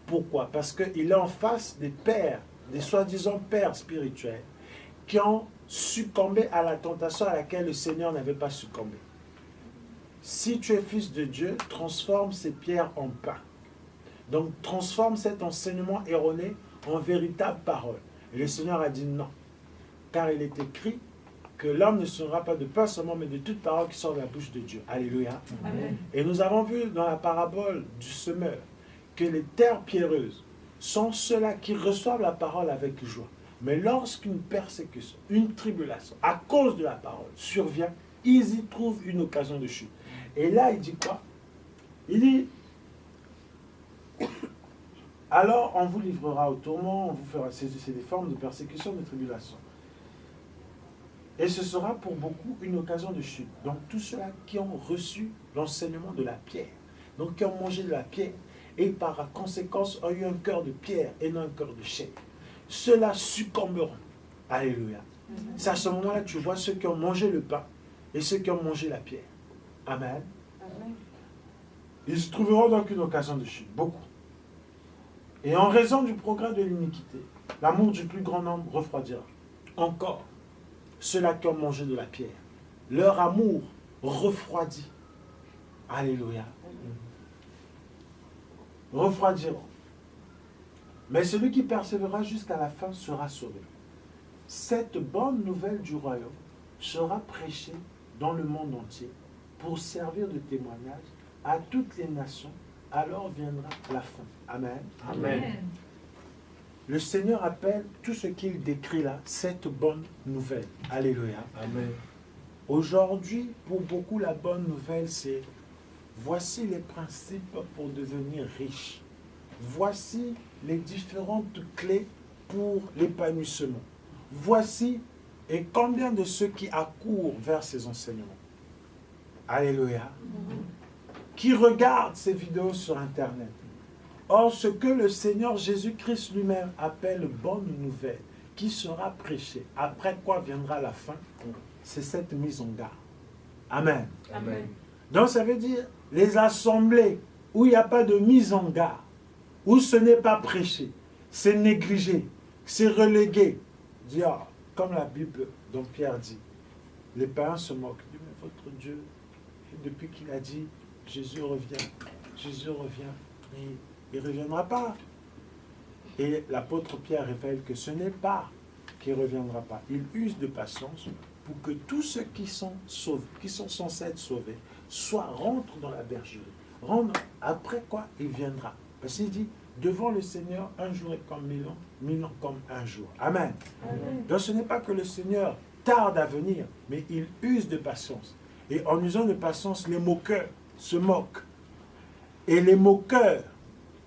Pourquoi? Parce qu'il est en face des pères, des soi-disant pères spirituels, qui ont succombé à la tentation à laquelle le Seigneur n'avait pas succombé. Si tu es fils de Dieu, transforme ces pierres en pain. Donc transforme cet enseignement erroné en véritable parole. Et le Seigneur a dit non. Car il est écrit que l'homme ne sera pas de pain seulement, mais de toute parole qui sort de la bouche de Dieu. Alléluia. Amen. Et nous avons vu dans la parabole du semeur que les terres pierreuses sont ceux-là qui reçoivent la parole avec joie. Mais lorsqu'une persécution, une tribulation, à cause de la parole, survient, ils y trouvent une occasion de chute. Et là, il dit quoi? Il dit, alors on vous livrera au tourment, on vous fera, c'est des formes de persécution, de tribulation. Et ce sera pour beaucoup une occasion de chute. Donc tous ceux-là qui ont reçu l'enseignement de la pierre, donc qui ont mangé de la pierre, et par conséquence ont eu un cœur de pierre et non un cœur de chair, ceux-là succomberont. Alléluia. C'est à ce moment-là que tu vois ceux qui ont mangé le pain et ceux qui ont mangé la pierre. Amen. Amen. Ils se trouveront donc une occasion de chute, beaucoup. Et en raison du progrès de l'iniquité, l'amour du plus grand nombre refroidira. Encore, ceux-là qui ont mangé de la pierre, leur amour refroidit. Alléluia. Refroidiront. Mais celui qui persévérera jusqu'à la fin sera sauvé. Cette bonne nouvelle du royaume sera prêchée dans le monde entier pour servir de témoignage à toutes les nations. Alors viendra la fin. Amen. Amen. le Seigneur appelle tout ce qu'il décrit là, cette bonne nouvelle. Alléluia. Amen. Aujourd'hui, pour beaucoup, la bonne nouvelle, c'est voici les principes pour devenir riche. Voici les différentes clés pour l'épanouissement. Voici, et combien de ceux qui accourent vers ces enseignements. Alléluia. Qui regardent ces vidéos sur Internet. Or, ce que le Seigneur Jésus-Christ lui-même appelle bonne nouvelle, qui sera prêchée, après quoi viendra la fin, c'est cette mise en garde. Amen. Amen. Donc, ça veut dire, les assemblées où il n'y a pas de mise en garde, où ce n'est pas prêché, c'est négligé, c'est relégué. Dit, ah, comme la Bible dont Pierre dit, les païens se moquent. Dit, mais votre Dieu, depuis qu'il a dit, Jésus revient, il ne reviendra pas. Et l'apôtre Pierre révèle que ce n'est pas qu'il ne reviendra pas. Il use de patience pour que tous ceux qui sont sauvés, qui sont censés être sauvés, rentrent dans la bergerie. Après quoi il viendra. Parce qu'il dit, devant le Seigneur, un jour est comme 1000 ans, 1000 ans comme un jour. Amen. Amen. Donc ce n'est pas que le Seigneur tarde à venir, mais il use de patience. Et en usant de patience, les moqueurs se moquent. Et les moqueurs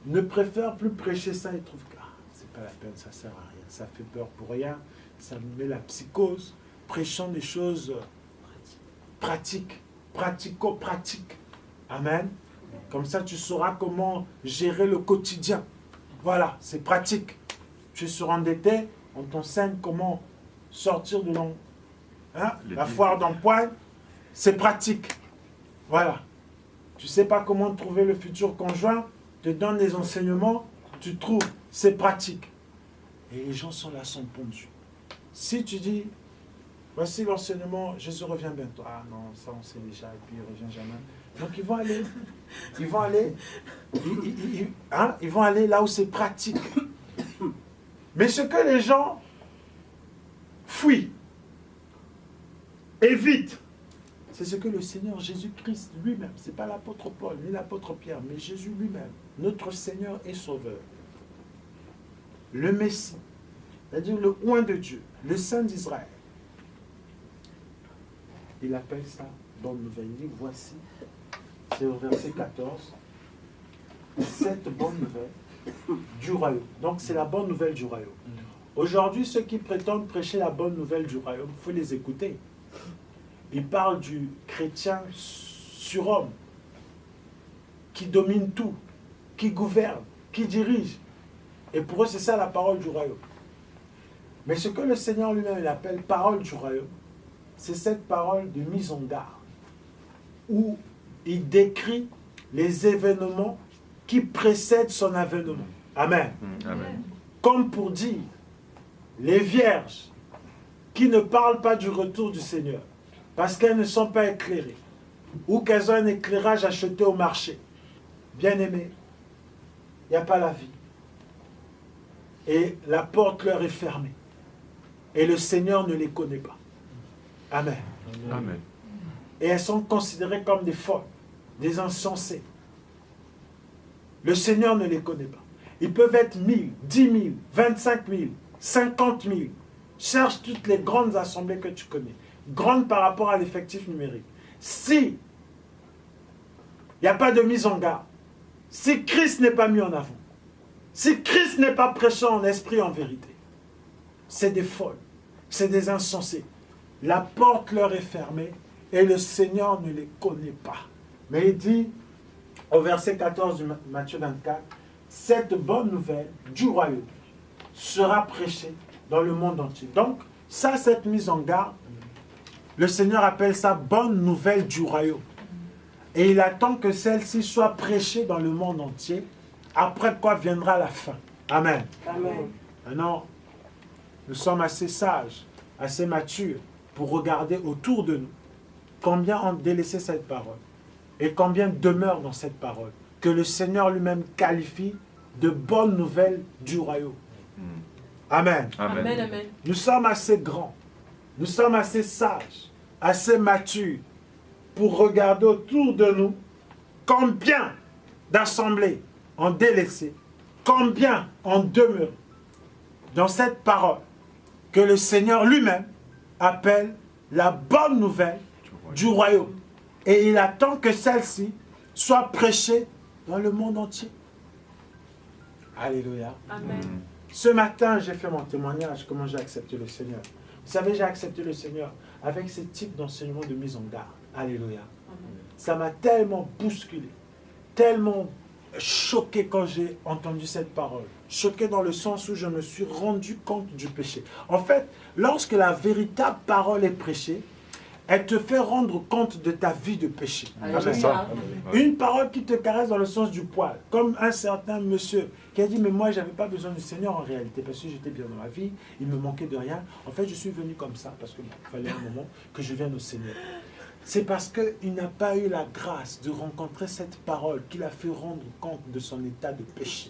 ne préfèrent plus prêcher ça. Ils trouvent que c'est pas la peine, ça sert à rien, ça fait peur pour rien, ça met la psychose, prêchant des choses pratiques, pratico-pratiques. Amen. Comme ça, tu sauras comment gérer le quotidien. Voilà, c'est pratique. Tu es surendetté, on t'enseigne comment sortir de la foire d'empoigne. C'est pratique. Voilà. Tu ne sais pas comment trouver le futur conjoint, te donne des enseignements, tu trouves, c'est pratique. Et les gens sont là, sont pondus. Si tu dis, voici l'enseignement, Jésus revient bientôt. Ah non, ça on sait déjà, et puis il ne revient jamais. Donc ils vont aller là où c'est pratique. Mais ce que les gens fuient, évitent, c'est ce que le Seigneur Jésus-Christ lui-même, ce n'est pas l'apôtre Paul, ni l'apôtre Pierre, mais Jésus lui-même, notre Seigneur et Sauveur, le Messie, c'est-à-dire le oint de Dieu, le Saint d'Israël. Il appelle ça bonne nouvelle. Il dit, voici, c'est au verset 14, cette bonne nouvelle du royaume. Donc c'est la bonne nouvelle du royaume. Aujourd'hui, ceux qui prétendent prêcher la bonne nouvelle du royaume, il faut les écouter. Ils parlent du chrétien surhomme, qui domine tout, qui gouverne, qui dirige. Et pour eux, c'est ça la parole du royaume. Mais ce que le Seigneur lui-même appelle parole du royaume, c'est cette parole de mise en garde, où il décrit les événements qui précèdent son avènement. Amen. Amen. Comme pour dire, les vierges qui ne parlent pas du retour du Seigneur, parce qu'elles ne sont pas éclairées, ou qu'elles ont un éclairage acheté au marché. Bien-aimés, il n'y a pas la vie. Et la porte leur est fermée. Et le Seigneur ne les connaît pas. Amen. Amen. Et elles sont considérées comme des folles, des insensés. Le Seigneur ne les connaît pas. Ils peuvent être 1000, 10 000, 25 000, 50 000. Cherche toutes les grandes assemblées que tu connais. Grandes par rapport à l'effectif numérique. Si il n'y a pas de mise en garde, si Christ n'est pas mis en avant, si Christ n'est pas prêché en esprit et en vérité, c'est des folles, c'est des insensés. La porte leur est fermée et le Seigneur ne les connaît pas. Mais il dit, au verset 14 de Matthieu 24, cette bonne nouvelle du royaume sera prêchée dans le monde entier. Donc, ça, cette mise en garde, le Seigneur appelle ça bonne nouvelle du royaume. Et il attend que celle-ci soit prêchée dans le monde entier, après quoi viendra la fin. Amen. Amen. Maintenant, nous sommes assez sages, assez matures pour regarder autour de nous combien ont délaissé cette parole et combien demeurent dans cette parole que le Seigneur lui-même qualifie de bonne nouvelle du royaume. Amen. Amen. Amen. Nous sommes assez grands, nous sommes assez sages, assez matures pour regarder autour de nous combien d'assemblées ont délaissé, combien ont demeuré dans cette parole que le Seigneur lui-même appelle la bonne nouvelle du royaume. Et il attend que celle-ci soit prêchée dans le monde entier. Alléluia. Amen. Ce matin, j'ai fait mon témoignage, comment j'ai accepté le Seigneur. Vous savez, j'ai accepté le Seigneur avec ce type d'enseignement de mise en garde. Alléluia. Amen. Ça m'a tellement bousculé, tellement choqué quand j'ai entendu cette parole. Choqué dans le sens où je me suis rendu compte du péché. En fait, lorsque la véritable parole est prêchée, elle te fait rendre compte de ta vie de péché. Alléluia. Une parole qui te caresse dans le sens du poil. Comme un certain monsieur qui a dit, mais moi, je n'avais pas besoin du Seigneur en réalité, parce que j'étais bien dans ma vie, il me manquait de rien. En fait, je suis venu comme ça, parce qu'il fallait un moment que je vienne au Seigneur. C'est parce qu'il n'a pas eu la grâce de rencontrer cette parole qu'il a fait rendre compte de son état de péché.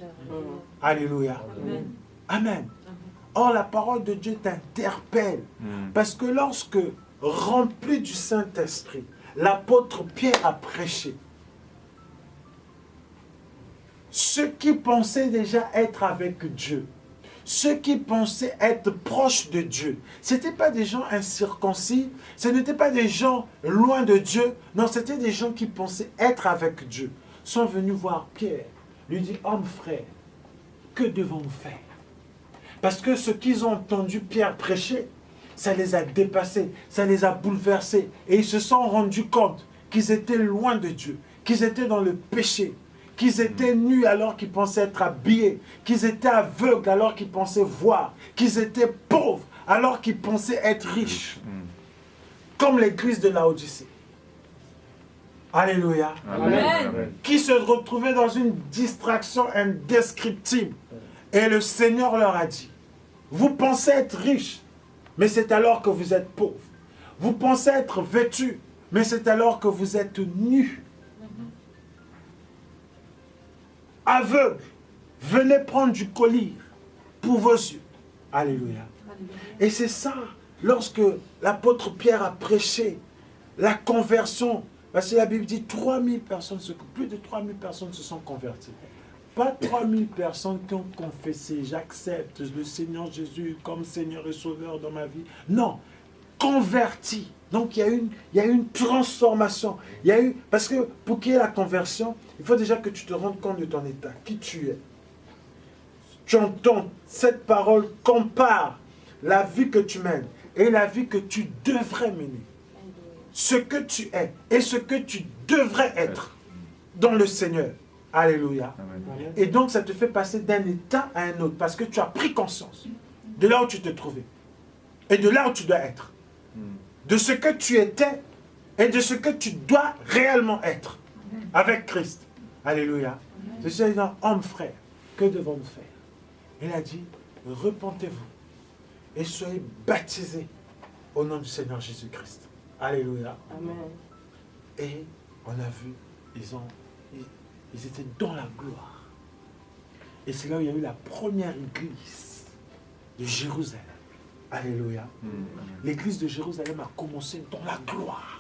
Alléluia. Amen. Amen. Or, la parole de Dieu t'interpelle. Parce que lorsque, rempli du Saint-Esprit, l'apôtre Pierre a prêché, ceux qui pensaient déjà être avec Dieu, ceux qui pensaient être proches de Dieu, ce n'étaient pas des gens incirconcis, ce n'étaient pas des gens loin de Dieu, non, c'était des gens qui pensaient être avec Dieu, sont venus voir Pierre, lui dit, homme frère, que devons-nous faire? Parce que ce qu'ils ont entendu Pierre prêcher, ça les a dépassés, ça les a bouleversés, et ils se sont rendus compte qu'ils étaient loin de Dieu, qu'ils étaient dans le péché, qu'ils étaient nus alors qu'ils pensaient être habillés, qu'ils étaient aveugles alors qu'ils pensaient voir, qu'ils étaient pauvres alors qu'ils pensaient être riches. Comme l'église de Laodicée. Alléluia. Amen. Qui se retrouvait dans une distraction indescriptible. Et le Seigneur leur a dit, vous pensez être riches, mais c'est alors que vous êtes pauvres. Vous pensez être vêtus, mais c'est alors que vous êtes nus. Aveugles, venez prendre du collyre pour vos yeux. Alléluia. Et c'est ça, lorsque l'apôtre Pierre a prêché la conversion, parce que la Bible dit 3000 personnes, plus de 3000 personnes se sont converties. Pas 3000 personnes qui ont confessé, j'accepte le Seigneur Jésus comme Seigneur et Sauveur dans ma vie. Non, convertis. Donc il y a eu une transformation. Parce que pour qu'il y ait la conversion, il faut déjà que tu te rendes compte de ton état, qui tu es. Tu entends cette parole compare la vie que tu mènes et la vie que tu devrais mener. Ce que tu es et ce que tu devrais être dans le Seigneur. Alléluia. Amen. Et donc ça te fait passer d'un état à un autre parce que tu as pris conscience de là où tu te trouvais et de là où tu dois être. De ce que tu étais et de ce que tu dois réellement être avec Christ. Alléluia. Je suis disant, homme frère, que devons-nous faire? Il a dit, repentez-vous et soyez baptisés au nom du Seigneur Jésus-Christ. Alléluia. Amen. Et on a vu, ils étaient dans la gloire. Et c'est là où il y a eu la première église de Jérusalem. Alléluia. L'église de Jérusalem a commencé dans la gloire.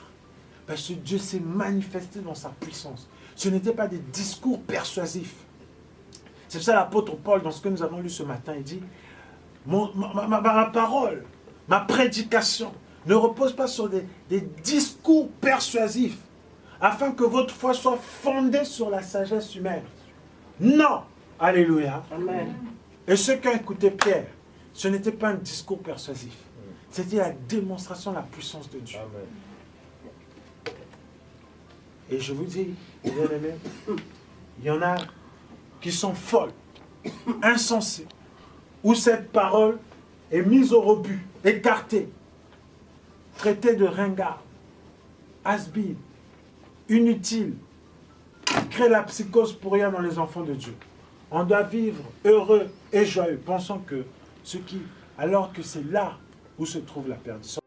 Parce que Dieu s'est manifesté dans sa puissance. Ce n'étaient pas des discours persuasifs. C'est pour ça l'apôtre Paul, dans ce que nous avons lu ce matin, il dit, ma parole, ma prédication ne repose pas sur des discours persuasifs, afin que votre foi soit fondée sur la sagesse humaine. Non. Alléluia. Amen. Et ceux qui ont écouté Pierre, ce n'était pas un discours persuasif. C'était la démonstration de la puissance de Dieu. Amen. Et je vous dis, bien-aimés, il y en a qui sont folles, insensées, où cette parole est mise au rebut, écartée, traitée de ringard, has-been, inutile, crée la psychose pour rien dans les enfants de Dieu. On doit vivre heureux et joyeux, pensant que alors que c'est là où se trouve la perdition.